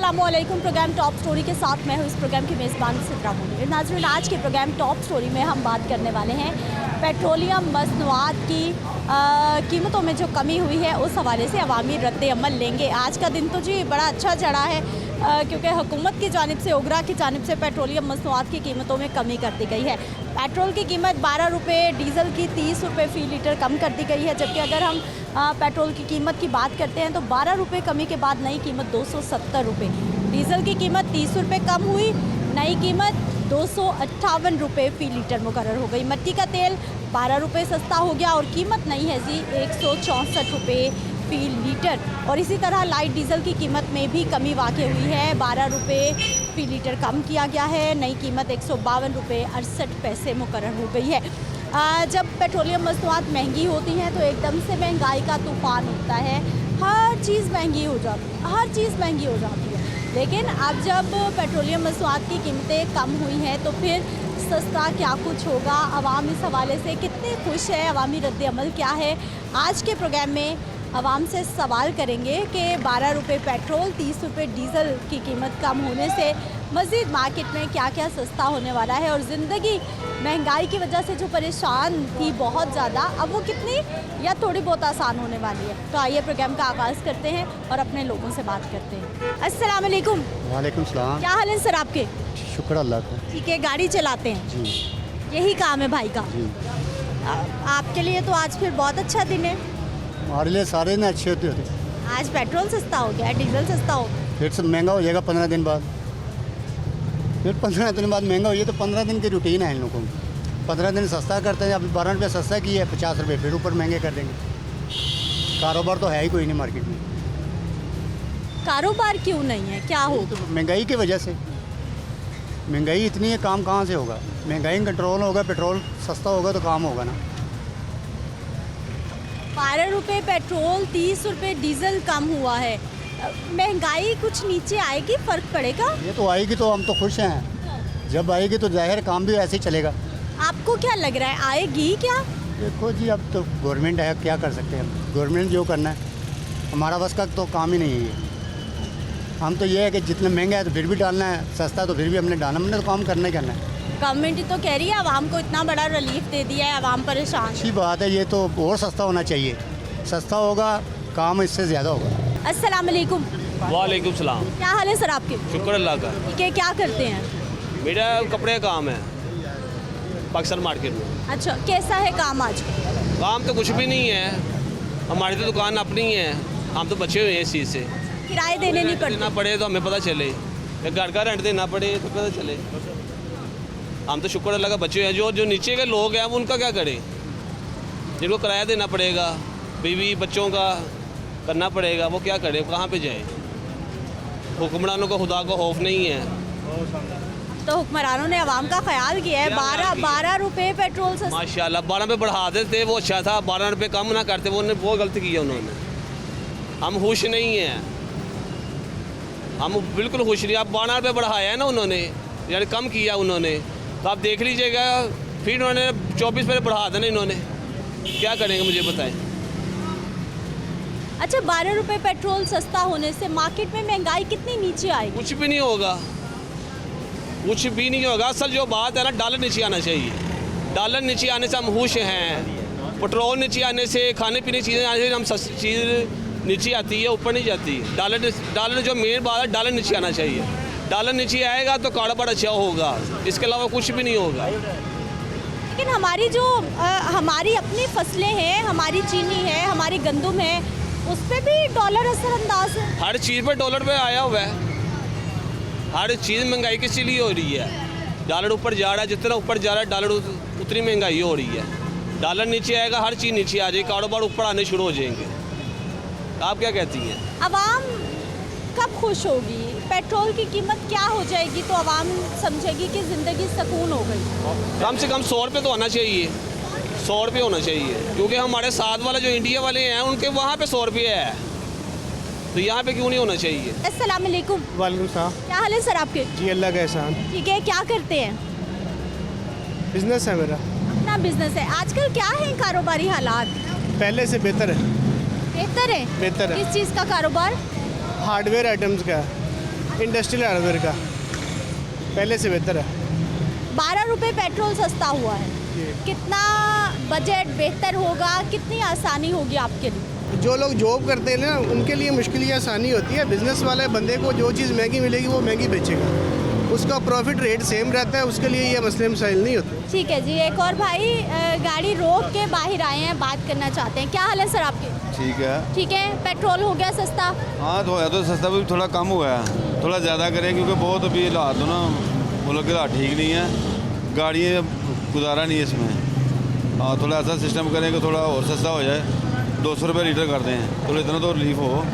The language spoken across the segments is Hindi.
अस्सलामुअलैकुम। प्रोग्राम टॉप स्टोरी के साथ मैं हूँ इस प्रोग्राम की मेज़बान सिद्रा मोनी। नाज़रीन, आज के प्रोग्राम टॉप स्टोरी में हम बात करने वाले हैं पेट्रोलियम मसनूआत की कीमतों में जो कमी हुई है उस हवाले से अवामी रद्द-ए-अमल लेंगे। आज का दिन तो जी बड़ा अच्छा चढ़ा है क्योंकि हुकूमत की जानिब से, ओगरा की जानिब से पेट्रोलियम मसनूआत की कीमतों में कमी कर दी गई है। पेट्रोल की कीमत 12 रुपये, डीज़ल की 30 रुपये फ़ी लीटर कम कर दी गई है। जबकि अगर हम पेट्रोल की कीमत की बात करते हैं तो 12 रुपये कमी के बाद नई कीमत 270 रुपये, डीज़ल की कीमत 30 रुपये कम हुई, नई कीमत 258 रुपये फ़ी लीटर मुकर्रर हो गई। मिट्टी का तेल 12 रुपये सस्ता हो गया और कीमत नई है जी 164 रुपये फ़ी लीटर। और इसी तरह लाइट डीज़ल की कीमत में भी कमी वाक़ हुई है, 12 रुपये फ़ी लीटर कम किया गया है, नई कीमत 152 रुपये 68 पैसे मुकर्रर हो गई है। जब पेट्रोलियम मसनूआत महंगी होती हैं तो एकदम से महंगाई का तूफ़ान उठता है, हर चीज़ महंगी हो जाती है, हर चीज़ महंगी हो जाती है। लेकिन अब जब पेट्रोलियम मसनूआत की कीमतें कम हुई हैं तो फिर सस्ता क्या कुछ होगा, आवाम इस हवाले से कितने खुश है, अवामी रद्द-ए-अमल क्या है। आज के प्रोग्राम में आवाम से सवाल करेंगे कि 12 रुपये पेट्रोल, 30 रुपये डीज़ल की कीमत कम होने से मज़ीद मार्केट में क्या क्या सस्ता होने वाला है और ज़िंदगी महंगाई की वजह से जो परेशान थी बहुत ज़्यादा, अब वो कितनी या थोड़ी बहुत आसान होने वाली है। तो आइए प्रोग्राम का आगाज़ करते हैं और अपने लोगों से बात करते हैं। अस्सलाम वालेकुम। वालेकुम सलाम। क्या हाल है सर आपके? शुक्र अल्लाह का। ठीक है, गाड़ी चलाते हैं जी यही काम है भाई का। जी, आपके लिए तो आज फिर बहुत अच्छा दिन है। हमारे लिए सारे दिन अच्छे होते होते। आज पेट्रोल सस्ता हो गया, डीजल सस्ता हो गया। फिर से महंगा हो जाएगा 15 दिन बाद, फिर 15 दिन बाद महंगा हो ये तो 15 दिन की रूटीन है इन लोगों की। 15 दिन सस्ता करते हैं, अभी 12 रुपये सस्ता किया है, 50 रुपये फिर ऊपर महंगे कर देंगे। कारोबार तो है ही कोई नहीं मार्केट में। कारोबार क्यों नहीं है, क्या हो? तो महंगाई की वजह से, महंगाई इतनी है, काम कहाँ से होगा। महंगाई कंट्रोल होगा, पेट्रोल सस्ता होगा तो काम होगा ना। 12 रुपये पेट्रोल, 30 रुपये डीजल कम हुआ है। महंगाई कुछ नीचे आएगी, फ़र्क पड़ेगा? ये तो आएगी तो हम तो खुश हैं, जब आएगी तो जाहिर काम भी ऐसे ही चलेगा। आपको क्या लग रहा है, आएगी क्या? देखो जी, अब तो गवर्नमेंट है, क्या कर सकते हैं हम। गवर्नमेंट जो करना है, हमारा बस का तो काम ही नहीं है ये। हम तो ये है कि जितना महंगा है तो फिर भी डालना है, सस्ता तो फिर भी हमने डालना, हमने तो काम करना ही करना है। गवर्नमेंट ही तो कह रही है आवाम को इतना बड़ा रिलीफ दे दिया है, आवाम परेशान। अच्छी बात है, ये तो और सस्ता होना चाहिए। सस्ता होगा, काम इससे ज़्यादा होगा। अस्सलाम वालेकुम। वालेकुम सलाम। क्या हाल है सर आपके? शुक्र अल्लाह का। ठीक है, क्या करते हैं? मेरा कपड़े का काम है पाकिस्तान मार्केट में। अच्छा, कैसा है काम आज? काम तो कुछ भी नहीं है, हमारी तो दुकान अपनी है, हम तो बचे हुए हैं इस चीज़ से। किराए देने नहीं पड़ते? देना पड़े तो हमें पता चले, या घर का रेंट देना पड़े तो पता चले। हम तो शुक्र अल्लाह का बचे हुए हैं। जो नीचे के लोग हैं वो उनका क्या करें, जिनको किराया देना पड़ेगा, बीवी बच्चों का करना पड़ेगा, वो क्या करे, कहाँ पे जाए। हुक्मरानों को खुदा को खौफ नहीं है। तो हुक्मरानों ने आवाम का ख्याल किया है। 12 रुपये पेट्रोल सस्ता। माशाल्लाह 12 रुपये बढ़ा देते वो अच्छा था, 12 रुपये कम ना करते वो गलती की है उन्होंने। हम खुश नहीं हैं, हम बिल्कुल खुश नहीं। अब 12 रुपये बढ़ाया है ना उन्होंने, यानी कम किया उन्होंने, तो आप देख लीजिएगा फिर उन्होंने 24 रुपये बढ़ा देना इन्होंने, क्या करेंगे मुझे बताएं। अच्छा, 12 रुपये पेट्रोल सस्ता होने से मार्केट में महंगाई कितनी नीचे आएगी? कुछ भी नहीं होगा, कुछ भी नहीं होगा। असल जो बात है ना, डॉलर नीचे आना चाहिए। डॉलर नीचे आने से हम खुश हैं। पेट्रोल नीचे आने से, खाने पीने चीज़ें आने से हम सस्ती चीज़ नीचे आती है, ऊपर नहीं जाती। डॉलर जो मेन बात है, डॉलर नीचे आना चाहिए। डॉलर नीचे आएगा तो कारोबार अच्छा होगा, इसके अलावा कुछ भी नहीं होगा। लेकिन हमारी जो हमारी अपनी फसलें हैं, हमारी चीनी है, हमारी गंदम है, उस पर भी डॉलर असरअंदाज है। हर चीज़ पे डॉलर पे आया हुआ है, हर चीज़ महंगाई किस लिए हो रही है। डॉलर ऊपर जा रहा है, जितना ऊपर जा रहा है डॉलर उतनी महंगाई हो रही है। डॉलर नीचे आएगा, हर चीज़ नीचे आ जाएगी, कारोबार ऊपर आने शुरू हो जाएंगे। आप क्या कहती हैं? आवाम कब खुश होगी? पेट्रोल की कीमत क्या हो जाएगी तो आवाम समझेगी कि ज़िंदगी सुकून हो गई? कम से कम 100 रुपये तो आना चाहिए, 100 रुपये होना चाहिए, क्योंकि हमारे साथ वाले जो इंडिया वाले हैं उनके वहाँ पे 100 रुपये है, तो यहाँ पे क्यों नहीं होना चाहिए। अस्सलाम वालेकुम। वालेकुम सलाम। क्या हाल है सर आपके? जी अल्लाह का एहसान। ठीक है, क्या करते हैं? बिजनेस है मेरा। अपना बिजनेस है। आजकल क्या है कारोबारी हालात? पहले से बेहतर है। बेहतर है? बेहतर है। किस चीज़ का कारोबार? हार्डवेयर आइटम्स का। इंडस्ट्रियल हार्डवेयर का पहले से बेहतर है। 12 रुपये पेट्रोल सस्ता हुआ है, कितना बजट बेहतर होगा, कितनी आसानी होगी आपके लिए? जो लोग जॉब करते हैं ना उनके लिए मुश्किल ये आसानी होती है। बिजनेस वाले बंदे को जो चीज़ महंगी मिलेगी वो महंगी बेचेगा, उसका प्रॉफिट रेट सेम रहता है, उसके लिए ये मसले मसाइल नहीं होते। ठीक है जी। एक और भाई गाड़ी रोक के बाहर आए हैं, बात करना चाहते हैं। क्या हाल है सर आपके? ठीक है। ठीक है। पेट्रोल हो गया सस्ता? हाँ तो है, तो सस्ता भी थोड़ा कम हुआ है, थोड़ा ज़्यादा करें क्योंकि बहुत अभी हालात हो ना मुल्क के हालात ठीक नहीं है, गाड़ियाँ गुजारा नहीं है इसमें। हाँ थोड़ा ऐसा सिस्टम करें कि थोड़ा और सस्ता हो जाए, 200 रुपये लीटर कर दें, थोड़ा इतना तो रिलीफ हो,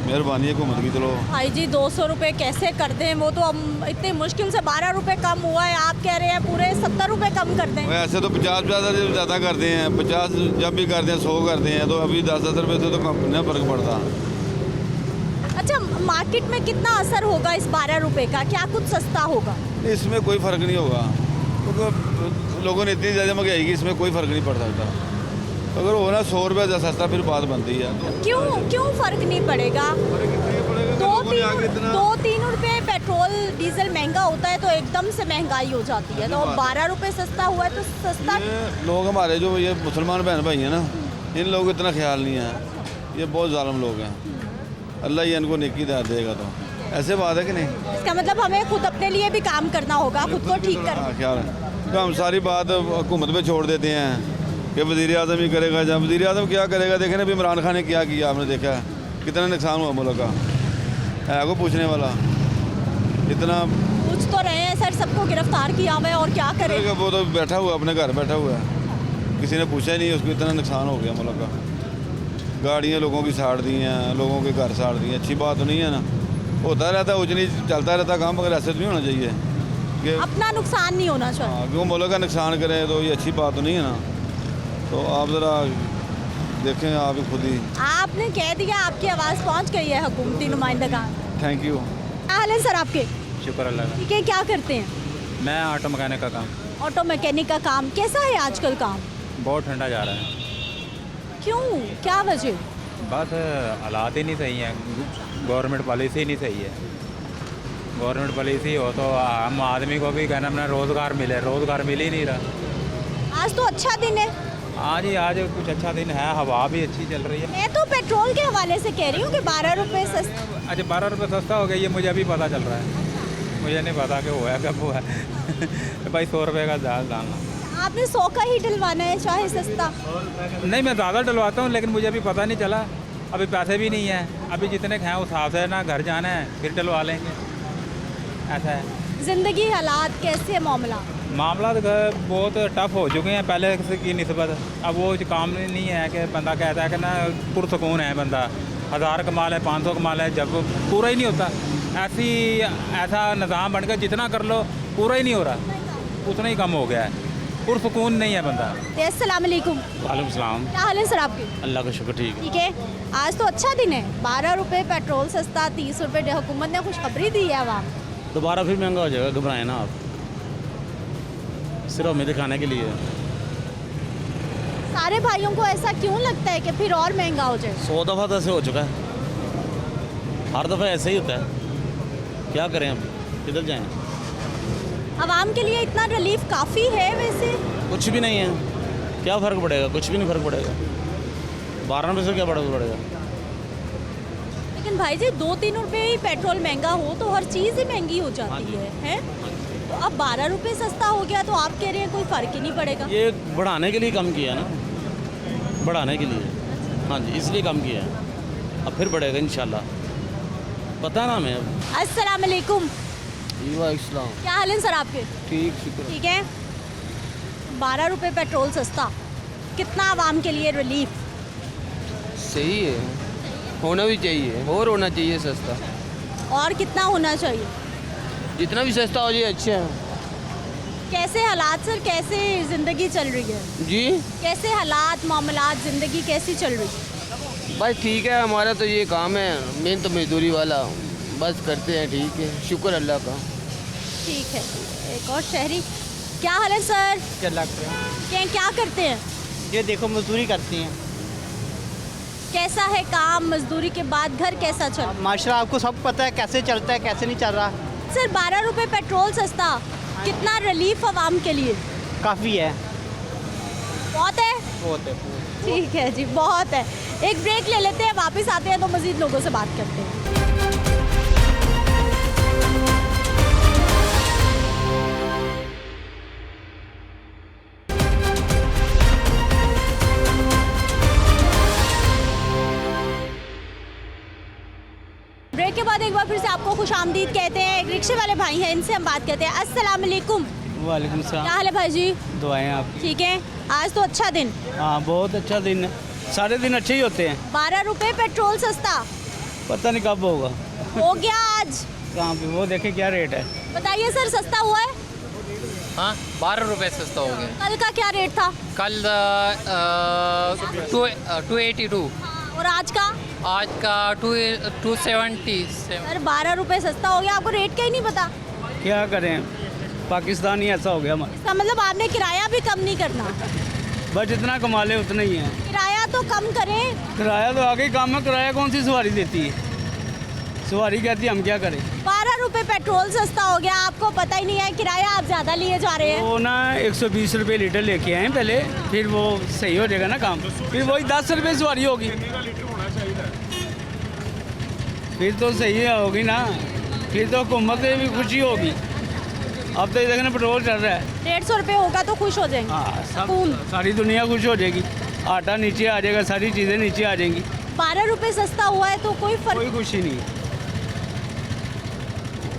मेहरबानी है हुकूमत की। चलो भाई जी 200 रुपये कैसे कर दें, वो तो हम इतनी मुश्किल से 12 रुपये कम हुआ है, आप कह रहे हैं पूरे 70 रुपये कम कर दें। ऐसे तो 50 ज़्यादा करते हैं, 50 जब भी करते हैं 100 करते हैं, तो अभी 10-10 रुपये से तो कम नहीं फ़र्क पड़ता। अच्छा, मार्केट में कितना असर होगा इस 12 रुपये का, क्या कुछ सस्ता होगा? इसमें कोई फ़र्क नहीं होगा क्योंकि लोगों ने इतनी ज़्यादा महंगाई की, इसमें कोई फ़र्क नहीं पड़ सकता। अगर हो ना 100 रुपये सस्ता फिर बात बनती है। क्यों फर्क नहीं पड़ेगा? 2-3 रुपये पेट्रोल डीजल महंगा होता है तो एकदम से महंगाई हो जाती है, तो 12 रुपये सस्ता हुआ है तो सस्ता। लोग हमारे जो ये मुसलमान बहन भाई हैं ना, इन लोगों को इतना ख्याल नहीं है, ये बहुत ज़ालिम लोग हैं, अल्लाह ही इनको नेकी देगा। तो ऐसे बात है कि नहीं? इसका मतलब हमें खुद अपने लिए भी काम करना होगा, खुद को ठीक करना। ख्याल है तो हम सारी बात हुकूमत पे छोड़ देते हैं कि वज़ीर आज़म ही करेगा, जब वज़ीर आज़म क्या करेगा। देखें ना अभी इमरान खान ने क्या किया, आपने देखा है कितना नुकसान हुआ मुल्क का, है को पूछने वाला इतना पूछ तो रहे हैं सर, सबको गिरफ्तार किया हुआ है और क्या करेगा? वो तो बैठा हुआ अपने घर बैठा हुआ है, किसी ने पूछा ही नहीं, उसको इतना नुकसान हो गया मुल्क का। गाड़ियाँ लोगों की साड़ दी हैं, लोगों के घर साड़ दिए, अच्छी बात तो नहीं है ना। होता रहता है, उजनी चलता रहता काम, मगर ऐसे तो नहीं होना चाहिए कि अपना नुकसान नहीं होना चाहिए। हाँ, क्यों मुल्क का नुकसान करें, तो ये अच्छी बात तो नहीं है ना। तो आप ज़रा देखें, आप ही खुद ही। आपने कह दिया, आपकी आवाज़ पहुंच गई है हुकूमती नुमाइंदगान। Thank you. क्या हाल है सर आपके? शुक्र अल्लाह का। ठीक है। क्या करते हैं? मैं ऑटो मैकेनिक का काम। ऑटो मैकेनिक का काम कैसा है आजकल काम? बहुत ठंडा जा रहा है। क्यों, क्या वजह? बस हालात ही नहीं सही हैं, गवर्नमेंट पॉलिसी नहीं सही है। गवर्नमेंट पॉलिसी हो तो हम आदमी को भी कहना अपना रोज़गार मिले, रोज़गार मिल ही नहीं रहा। आज तो अच्छा दिन है। आज ही आज कुछ अच्छा दिन है, हवा भी अच्छी चल रही है। मैं तो पेट्रोल के हवाले से कह रही हूँ कि 12 रुपये सस्ता। अच्छा 12 रुपये सस्ता हो गया, ये मुझे अभी पता चल रहा है, मुझे नहीं पता कि हुआ है कब हुआ है। भाई 100 रुपये का दाल डालना, आपने 100 का ही डलवाना है चाहे सस्ता। नहीं मैं ज़्यादा डलवाता हूँ, लेकिन मुझे अभी पता नहीं चला, अभी पैसे भी नहीं हैं, अभी जितने खाएँ उस हिसाब से ना घर जाना है, फिर डलवा लेंगे, ऐसा है। ज़िंदगी हालात कैसे है मामला? मामला तो बहुत टफ हो चुके हैं पहले की निस्बत। अब वो काम नहीं है कि बंदा कहता है कि ना पुरसकून है बंदा, 1000 कमा ले 500 कमा ले, जब पूरा ही नहीं होता। ऐसा निज़ाम बन गया, जितना कर लो पूरा ही नहीं हो रहा, उतना ही कम हो गया है, पुरसकून नहीं है बंदा। अस्सलाम वालेकुम। वालेकुम सलाम। क्या हाल है सर आपके? अल्लाह का शुक्र ठीक। ठीक है। आज तो अच्छा दिन है, 12 रुपये पेट्रोल सस्ता, 30 रुपये हुकूमत ने खुशखबरी दी है आवाम। दोबारा फिर महंगा हो जाएगा, घबराएं ना आप, सिर्फ हमें दिखाने के लिए। सारे भाइयों को ऐसा क्यों लगता है कि फिर और महंगा हो जाए? 100 दफ़ा तो ऐसे हो चुका है, हर दफ़ा ऐसे ही होता है, क्या करें अब, किधर जाएं? आवाम के लिए इतना रिलीफ काफ़ी है वैसे? कुछ भी नहीं है, क्या फ़र्क पड़ेगा, कुछ भी नहीं फ़र्क पड़ेगा, 12 रुपये से क्या पड़ेगा। लेकिन भाई जी 2-3 रुपये ही पेट्रोल महंगा हो तो हर चीज़ ही महंगी हो जाती है? तो अब 12 रुपये सस्ता हो गया तो आप कह रहे हैं कोई फ़र्क ही नहीं पड़ेगा? ये बढ़ाने के लिए कम किया है ना, बढ़ाने के लिए, हाँ जी, इसलिए कम किया है, अब फिर बढ़ेगा इंशाल्लाह, पता है ना हमें अब। अस्सलाम वालेकुम। वालेकुम। क्या हाल है सर आपके? ठीक शुक्र। ठीक है। 12 रुपये पेट्रोल सस्ता, कितना आवाम के लिए रिलीफ? सही है, होना भी चाहिए और होना चाहिए सस्ता, और कितना होना चाहिए? जितना भी सस्ता हो जाए अच्छा है। कैसे हालात सर, कैसे ज़िंदगी चल रही है? जी कैसे हालात मामलात ज़िंदगी कैसी चल रही है? बस ठीक है, हमारा तो ये काम है, मेन तो मजदूरी वाला, बस करते हैं, ठीक है, शुक्र अल्लाह का। ठीक है। एक और शहरी, क्या हाल है सर? क्या लग रहा है? क्या करते हैं? ये देखो मजदूरी करती हैं। कैसा है काम, मजदूरी के बाद घर कैसा चल? माशाल्लाह आपको सब पता है कैसे चलता है कैसे नहीं चल रहा। सर 12 रुपए पेट्रोल सस्ता, कितना रिलीफ आवाम के लिए? काफ़ी है। बहुत है। बहुत है। ठीक है जी, बहुत है। एक ब्रेक ले लेते हैं, वापस आते हैं तो मजीद लोगों से बात करते हैं। ब्रेक के बाद एक बार फिर से आपको खुश आमदीद कहते हैं। एक रिक्शे वाले भाई हैं, इनसे हम बात करते हैं। अस्सलाम वालेकुम। वालेकुम क्या सलाम। हाल है भाई जी? दुआएं आपकी। ठीक है। आज तो अच्छा दिन, हाँ बहुत अच्छा दिन है, सारे दिन अच्छे ही होते हैं। 12 रुपए पेट्रोल सस्ता पता नहीं कब होगा। हो गया आज। कहाँ पे वो देखे क्या रेट है। बताइए सर, सस्ता हुआ है? हाँ 12 रुपये सस्ता हो गया। कल का क्या रेट था? कल 282, और आज का? आज का 270। सर 12 रुपए सस्ता हो गया, आपको रेट का ही नहीं पता? क्या करें, पाकिस्तान ही ऐसा हो गया हमारा। इसका मतलब आपने किराया भी कम नहीं करना? बस जितना कमा ले उतना ही है। किराया तो कम करें। किराया तो आगे ही काम है, किराया कौन सी सवारी देती है, सवारी कहती है हम क्या करें। 12 रुपए पेट्रोल सस्ता हो गया, आपको पता ही नहीं है, किराया आप ज़्यादा लिए जा रहे हैं। वो ना 120 रुपये लीटर लेके आए पहले, फिर वो सही हो जाएगा ना काम, फिर वही 10 रुपये सवारी होगी, फिर तो सही होगी ना, फिर तो हुकूमत में भी खुशी होगी। अब तो देखना पेट्रोल चल रहा है 150 रुपये होगा तो खुश हो जाएंगे। हाँ, सुकून। सारी दुनिया खुश हो जाएगी, आटा नीचे आ जाएगा, सारी चीज़ें नीचे आ जाएंगी। 12 रुपए सस्ता हुआ है तो कोई कोई फर्क? खुशी नहीं है।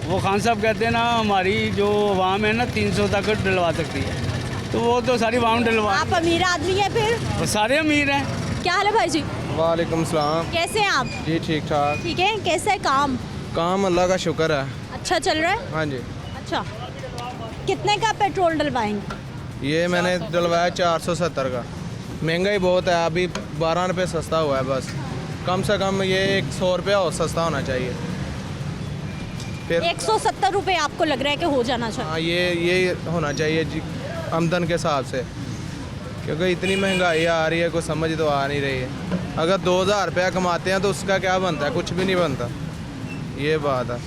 वो खान साहब कहते हैं ना हमारी जो आवाम है ना 300 तक डलवा सकती है, तो वो तो सारी आवाम डलवा। आप अमीर आदमी हैं फिर? वो सारे अमीर हैं। क्या हाल है भाई जी? वालेकुम सलाम। कैसे हैं आप? जी ठीक ठाक। ठीक है। कैसा है काम? काम अल्लाह का शुक्र है। अच्छा चल रहा है? हाँ जी। अच्छा, कितने का पेट्रोल डलवाएंगे? ये मैंने डलवाया 470 का। महंगाई बहुत है, अभी 12 रुपये सस्ता हुआ है बस। कम से कम ये 100 रुपया और सस्ता होना चाहिए। फिर 170 रुपये आपको लग रहा है कि हो जाना चाहिए? हाँ ये होना चाहिए जी, आमदन के हिसाब से, क्योंकि इतनी महंगाई आ रही है, कोई समझ तो आ नहीं रही है। अगर 2000 रुपया कमाते हैं तो उसका क्या बनता है? कुछ भी नहीं बनता, ये बात है।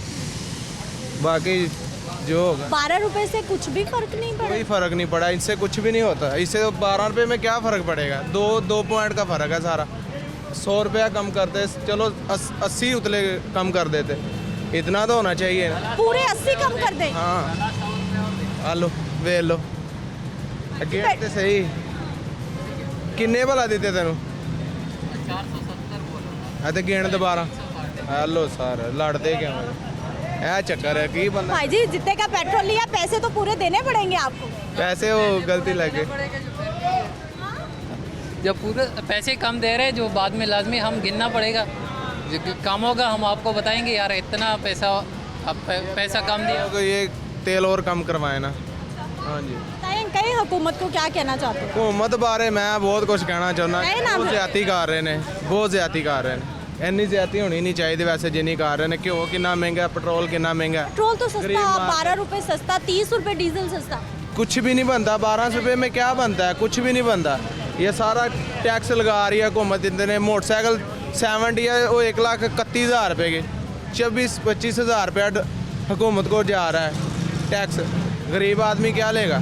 बाकी जो होगा 12 रुपए से कुछ भी फर्क नहीं पड़ा? कोई फ़र्क नहीं पड़ा, इससे कुछ भी नहीं होता। इससे तो 12 रुपये में क्या फ़र्क पड़ेगा? दो पॉइंट का फ़र्क है सारा। 100 रुपया कम करते, चलो 80 उतले कम कर देते, इतना तो होना चाहिए ना। पूरे 80 कम कर दें? हाँ आलो वे लो गेट ते सही किन्ने भला दिते तेन? 470 गिण दोबारा। हेलो सर लड़ते क्यों? यह चक्कर है कि बंदा। भाई जी जितने का पेट्रोल लिया पैसे तो पूरे देने पड़ेंगे आपको। पैसे वो गलती लगे। जब पूरे पैसे कम दे रहे हैं जो बाद में लाजमी हम गिनना पड़ेगा, जो कम होगा हम आपको बताएंगे यार इतना पैसा, अब पैसा कम दिया। तो ये तेल और कम करवाए ना। हाँ जी। कहीं हुकूमत को क्या कहना चाहते हो? हुकूमत बारे मैं बहुत कुछ कहना चाਹੁੰਦਾ। कहे ना बहुत फिर। ज़्यादती कर रहे ने, बहुत ज़्यादती कर रहे हैं। ਇੰਨੀ ज़्यादती होनी नहीं चाहिए वैसे जिन्नी कर रहे हैं। घ्यो कितना महंगा, पेट्रोल कितना महंगा। पेट्रोल तो सस्ता, गरीब माँ- 12 रुपए सस्ता, 30 रुपए डीजल सस्ता। कुछ भी नहीं बनता 12 रुपये में, क्या बनता है? कुछ भी नहीं बनता। ये सारा टैक्स लगा रही है हुकूमत। इतने मोटरसाइकिल 70 है वो 1,31,000 रुपये के, 24-25 हज़ार रुपया हुकूमत को जा रहा है टैक्स। गरीब आदमी क्या लेगा?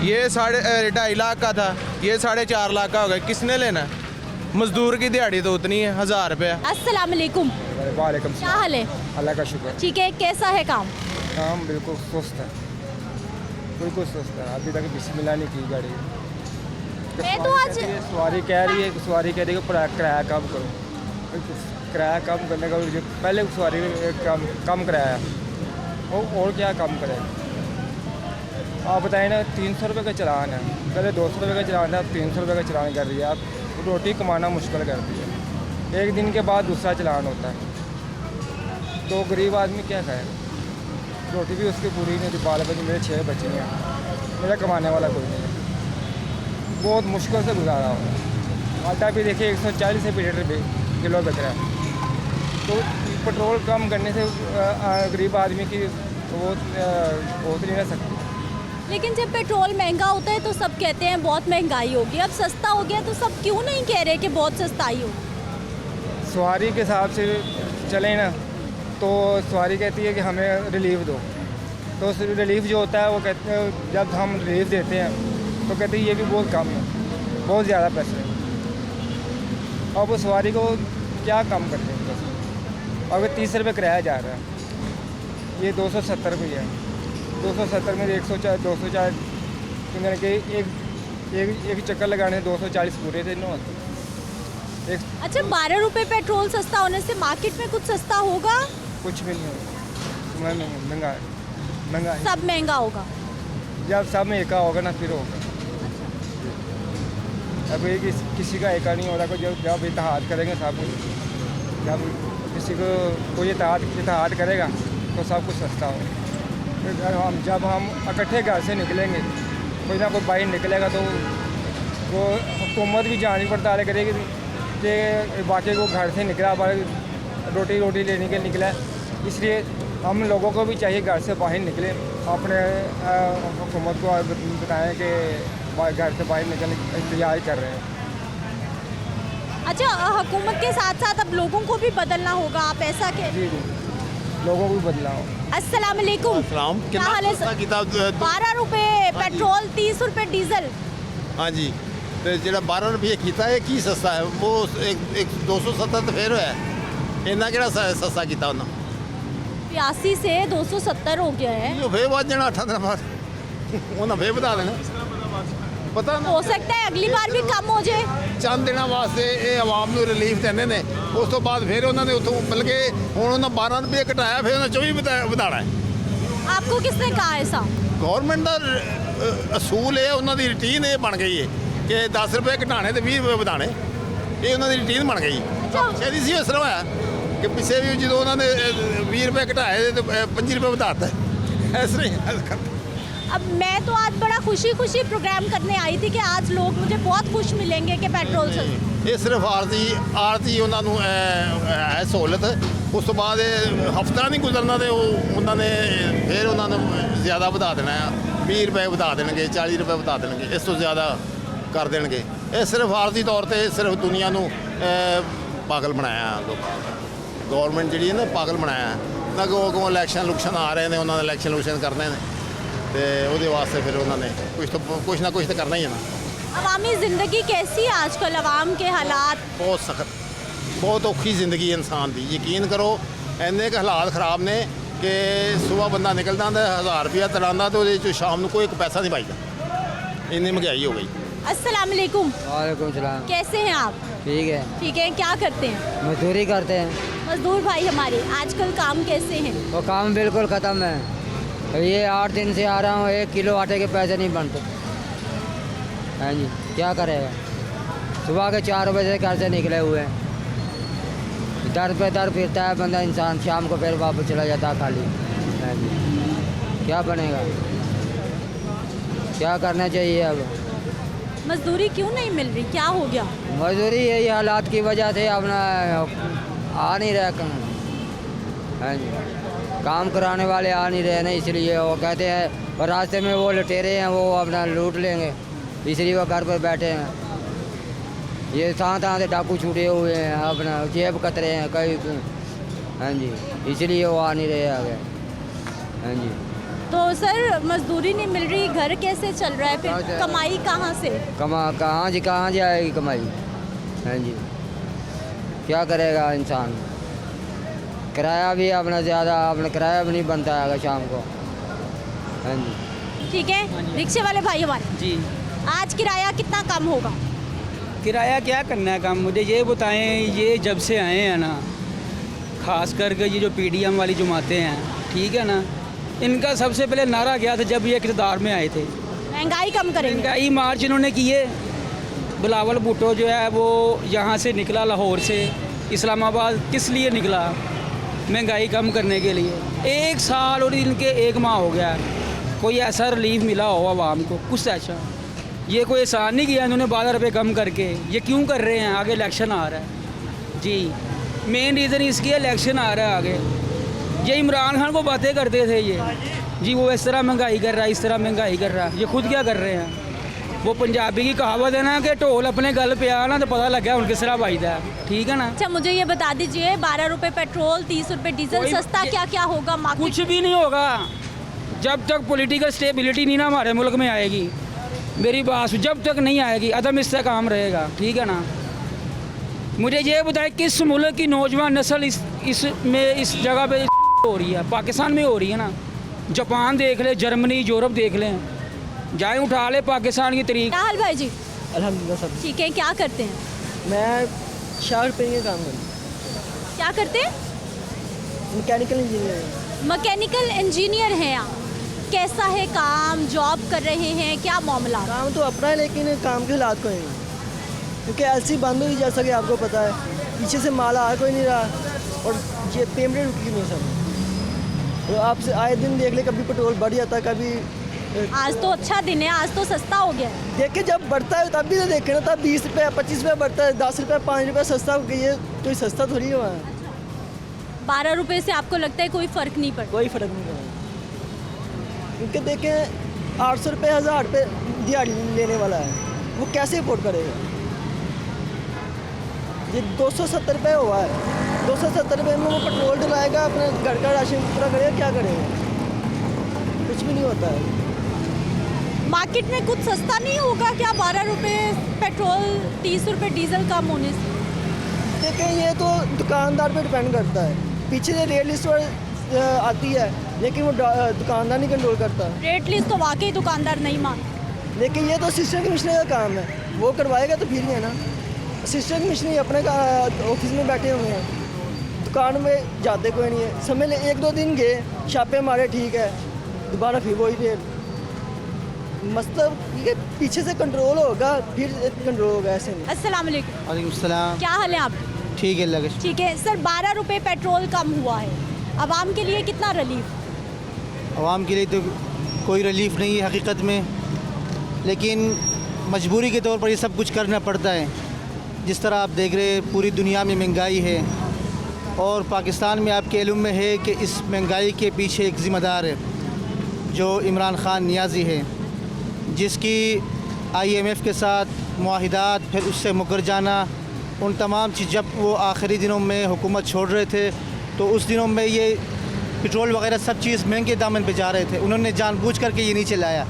ये 2.5 लाख का था, ये 4.5 लाख का हो गया। किसने लेना है? मजदूर की दिहाड़ी तो उतनी है 1000 रुपया। अस्सलाम वालेकुम। वालेकुम क्या हाल है? अल्लाह का शुक्र। ठीक है। कैसा है काम? काम बिल्कुल सुस्त है, बिल्कुल सुस्त है। अभी तक बिस्मिल्लाह नहीं की गाड़ी। मैं तो आज सवारी कह रही है, सवारी कह रही है कि किराया कम करो, किराया कम करने का जो पहले सवारी कम किराया और क्या कम करें? आप बताएं ना, 300 रुपये का चलान है, पहले 200 रुपये का चलान है, अब 300 रुपये का चलान कर रही है। आप रोटी कमाना मुश्किल कर दी है, एक दिन के बाद दूसरा चलान होता है, तो गरीब आदमी क्या खाए? रोटी भी उसकी पूरी नहीं होती। बाल बच्चे मेरे 6 बच्चे हैं, मेरा कमाने वाला कोई नहीं है, बहुत मुश्किल से गुजारा हो। आटा भी देखिए 140 रुपये किलो बेच रहा है। तो पेट्रोल कम करने से गरीब आदमी की वो होती नहीं रह सकती। लेकिन जब पेट्रोल महंगा होता है तो सब कहते हैं बहुत महंगाई होगी। अब सस्ता हो गया तो सब क्यों नहीं कह रहे कि बहुत सस्ताई हो? सवारी के हिसाब से चलें ना तो सवारी कहती है कि हमें रिलीफ दो, तो उस रिलीफ जो होता है वो कहते हैं, जब हम रिलीफ देते हैं तो कहते हैं ये भी बहुत कम है, बहुत ज़्यादा पैसे हैं। और वो सवारी को क्या कम करते हैं बस। और 30 रुपये किराया जा रहा है, ये 270 रुपये है, 270 में 240 कि एक चक्कर लगाने 240 पूरे थे ना। अच्छा, 12 रुपए पेट्रोल सस्ता होने से मार्केट में कुछ सस्ता होगा? कुछ भी नहीं होगा, महंगा है, सब महंगा होगा। जब सब में एका होगा ना फिर होगा। अभी किसी का एका नहीं हो रहा, जब इत्तेहाद करेंगे सब कुछ, जब किसी को कोई इत्तेहाद करेगा तो सब कुछ सस्ता होगा। जब हम इकट्ठे घर से निकलेंगे, कोई ना कोई बाहर निकलेगा तो वो हुकूमत भी जांच पड़ताल करेगी कि बाकी को घर से निकला, रोटी लेने के निकला है। इसलिए हम लोगों को भी चाहिए घर से बाहर निकले, अपने हुकूमत को बताएं कि घर से बाहर निकलने की तैयारी कर रहे हैं। अच्छा, हुकूमत के साथ साथ अब लोगों को भी बदलना होगा, आप ऐसा के? जी, लोगों को भी बदला हो। अस्सलाम वालेकुम। क्या हाल है सर? 12 रुपए पेट्रोल, 30 रुपए डीजल। हाँ जी, तो जो 12 रुपये किया है की सस्ता है, वो एक 270 तो फिर है, इन्ना कि सस्ता किया उन्होंने। 82 से 270 हो गया है। फिर बढ़ जाना 8 दिन बाद, उन्हें फिर बढ़ा देना, पता ना हो सकता है अगली बार भी कम हो जाए। चंद दिनों वास्ते ये आवाम को रिलीफ देने ने, उस तो बाद फिर उन्होंने उतों मिल के हूँ उन्हें 12 रुपये घटाया, फिर उन्हें 24 बढ़ाना है। आपको किसने कहा ऐसा? गौरमेंट का असूल है, उन्होंने रूटीन ये बन गई है कि 10 रुपये घटाने तो 20 रुपये बढ़ाने, ये उन्होंने रूटीन बन गई। शायद इसी इस तरह होया कि पिछले भी जो उन्होंने 20 रुपये घटाए तो 25 रुपये बढ़ाता है, ऐसे ही। अब मैं तो आज बड़ा खुशी प्रोग्राम करने आई थी कि आज लोग मुझे बहुत खुश मिलेंगे कि पेट्रोल से। ये सिर्फ आरती उन्होंने है सहूलत, उस तो बाद हफ्ता नहीं गुजरना तो उन्होंने फिर उन्होंने ज़्यादा बढ़ा देना है, 20 रुपये बढ़ा देंगे, 40 रुपये बढ़ा देंगे, इस तो ज़्यादा कर देंगे। ये सिर्फ आरती तौर पर सिर्फ दुनिया को पागल बनाया गौरमेंट जी ने, पागल बनाया ना। अगों इलैक्शन आ रहे हैं, उन्होंने इलैक्शन करने हैं तो वो वास्ते फिर उन्होंने कुछ ना कुछ तो करना ही है ना। अवामी ज़िंदगी कैसी है आजकल, अवाम के हालात? बहुत सख्त, बहुत औखी ज़िंदगी इंसान की। यकीन करो इन्ने के हालात ख़राब ने कि सुबह बंदा निकलता तो 1000 रुपया तराना तो शाम को कोई एक पैसा नहीं पाईदा, इन्नी महंगाई हो गई। अस्सलाम वालेकुम। वालेकुम सलाम। कैसे हैं आप? ठीक है। ठीक है, क्या करते हैं? मजदूरी करते हैं। मजदूर भाई हमारे आजकल काम कैसे हैं? वो काम बिल्कुल ख़त्म है। ये 8 दिन से आ रहा हूँ, 1 किलो आटे के पैसे नहीं बनते। हाँ जी, क्या करेगा? सुबह के 4 बजे घर से निकले हुए हैं, दर पे दर फिरता है बंदा इंसान, शाम को फिर वापस चला जाता है खाली। हाँ जी, क्या बनेगा? क्या करना चाहिए अब? मजदूरी क्यों नहीं मिल रही, क्या हो गया? मजदूरी यही हालात की वजह से अपना आ नहीं रहा कहीं। हाँ जी, काम कराने वाले आ नहीं रहे ना, इसलिए वो कहते हैं और रास्ते में वो लुटेरे हैं, वो अपना लूट लेंगे, इसलिए वो घर पर बैठे हैं। ये कहाँ से डाकू छूटे हुए हैं, अपना जेब कतरे हैं कई। हाँ जी, इसलिए वो आ नहीं रहे आगे। हाँ जी, तो सर मजदूरी नहीं मिल रही, घर कैसे चल रहा है फिर? कमाई कहाँ से? कहाँ जाएगी कमाई? हाँ जी, क्या करेगा इंसान? किराया भी अपना ज़्यादा, अपना किराया भी नहीं बनता है शाम को। हाँ जी, ठीक है। रिक्शे वाले भाई हमारे जी, आज किराया कितना कम होगा? किराया क्या करना है कम, मुझे ये बताएं। ये जब से आए हैं ना, ख़ास करके ये जो PDM वाली जमातें हैं, ठीक है ना, इनका सबसे पहले नारा क्या था जब ये इक़्तिदार में आए थे? महंगाई कम करेंगे। महंगाई मार्च इन्होंने किए। बिलावल भुट्टो जो है वो यहाँ से निकला, लाहौर से इस्लामाबाद, किस लिए निकला? महंगाई कम करने के लिए। 1 साल और इनके 1 माह हो गया, कोई ऐसा रिलीफ मिला हो आवाम को? कुछ ऐसा ये कोई एहसान नहीं किया इन्होंने 12 रुपये कम करके। ये क्यों कर रहे हैं? आगे इलेक्शन आ रहा है जी, मेन रीज़न इसकी इलेक्शन आ रहा है आगे। ये इमरान खान को बातें करते थे ये जी, वो इस तरह महंगाई कर रहा है, इस तरह महंगाई कर रहा है। ये खुद क्या कर रहे हैं? वो पंजाबी की कहावत है ना कि ढोल अपने गल पे आ ना तो पता लग गया उनके सिरा बजदा है, ठीक है ना। अच्छा मुझे ये बता दीजिए 12 रुपए पेट्रोल 30 रुपए डीजल कोई- सस्ता क्या क्या होगा मार्केट कुछ भी नहीं होगा जब तक पॉलिटिकल स्टेबिलिटी नहीं ना हमारे मुल्क में आएगी। मेरी बात जब तक नहीं आएगी अदम इस्तेकाम रहेगा, ठीक है ना। मुझे ये बताएं किस मुल्क की नौजवान नस्ल इस जगह पे हो रही है? पाकिस्तान में हो रही है ना। जापान देख ले, जर्मनी, यूरोप देख लें, जाए उठा ले पाकिस्तान की तरीक। क्या हाल भाई जी? अल्हम्दुलिल्लाह सब ठीक है, क्या करते हैं? मैं शार्क पेंट का काम करता क्या करते हैं? हूँ, मैकेनिकल इंजीनियर। मैकेनिकल इंजीनियर हैं आप। कैसा है काम, जॉब कर रहे हैं, क्या मामला? काम तो अपना है लेकिन काम के हालात कोई नहीं, क्योंकि एलसी बंद हुई जैसा कि आपको पता है, पीछे से माल आ कोई नहीं रहा और ये पेमेंट रुकी नहीं सब। तो आपसे आए दिन देख ले, कभी पेट्रोल बढ़ जाता है, कभी आज तो अच्छा दिन है, आज तो सस्ता हो गया है। देखे जब बढ़ता है तब भी तो देखे ना, तब 20 रुपये 25 रुपये बढ़ता है, 10 रुपये 5 रुपये सस्ता हो गया, कोई सस्ता थोड़ी हुआ है। 12 रुपए से आपको लगता है कोई फर्क नहीं पड़ता? कोई फ़र्क नहीं पड़ा, क्योंकि देखें 800 रुपये 1000 रुपये दिहाड़ी लेने वाला है, वो कैसे अफोर्ड करेगा? ये 270 रुपये हुआ है, 270 रुपये में वो पेट्रोल डलाएगा, अपने घर का राशन पूरा करेगा, क्या करेगा? कुछ भी नहीं होता है। मार्केट में कुछ सस्ता नहीं होगा क्या? 12 रुपए पेट्रोल 30 रुपए डीजल कम होने से? देखें ये तो दुकानदार पे डिपेंड करता है, पीछे से रेट लिस्ट आती है लेकिन वो दुकानदार नहीं कंट्रोल करता। रेट लिस्ट तो वाकई दुकानदार नहीं मान। लेकिन ये तो असिस्टेंट कमिश्नर का काम है, वो करवाएगा तो फिर ही है ना। असिस्टेंट कमिश्नर अपने ऑफिस में बैठे हुए हैं, दुकान में जाते कोई नहीं है। समय 1-2 दिन गए, छापे मारे, ठीक है, दोबारा फिर वही रेट। मतलब ये पीछे से कंट्रोल होगा फिर कंट्रोल होगा, ऐसे नहीं। अस्सलाम वालेकुम। वालेकुम सलाम। क्या हाल है आप? ठीक है लगे। ठीक है सर, 12 रुपए पेट्रोल कम हुआ है, आवाम के लिए कितना रिलीफ? आवाम के लिए तो कोई रिलीफ नहीं है हकीकत में, लेकिन मजबूरी के तौर पर ये सब कुछ करना पड़ता है। जिस तरह आप देख रहे हैं पूरी दुनिया में महंगाई है और पाकिस्तान में आपके इल्म में है कि इस महंगाई के पीछे एक ज़िम्मेदार है जो इमरान खान नियाज़ी है, जिसकी IMF के साथ मुआहिदात, फिर उससे मुकर जाना, उन तमाम चीज़ जब वो आखिरी दिनों में हुकूमत छोड़ रहे थे तो उस दिनों में ये पेट्रोल वगैरह सब चीज़ महंगे दामन पे जा रहे थे, उन्होंने जानबूझ करके ये नीचे लाया।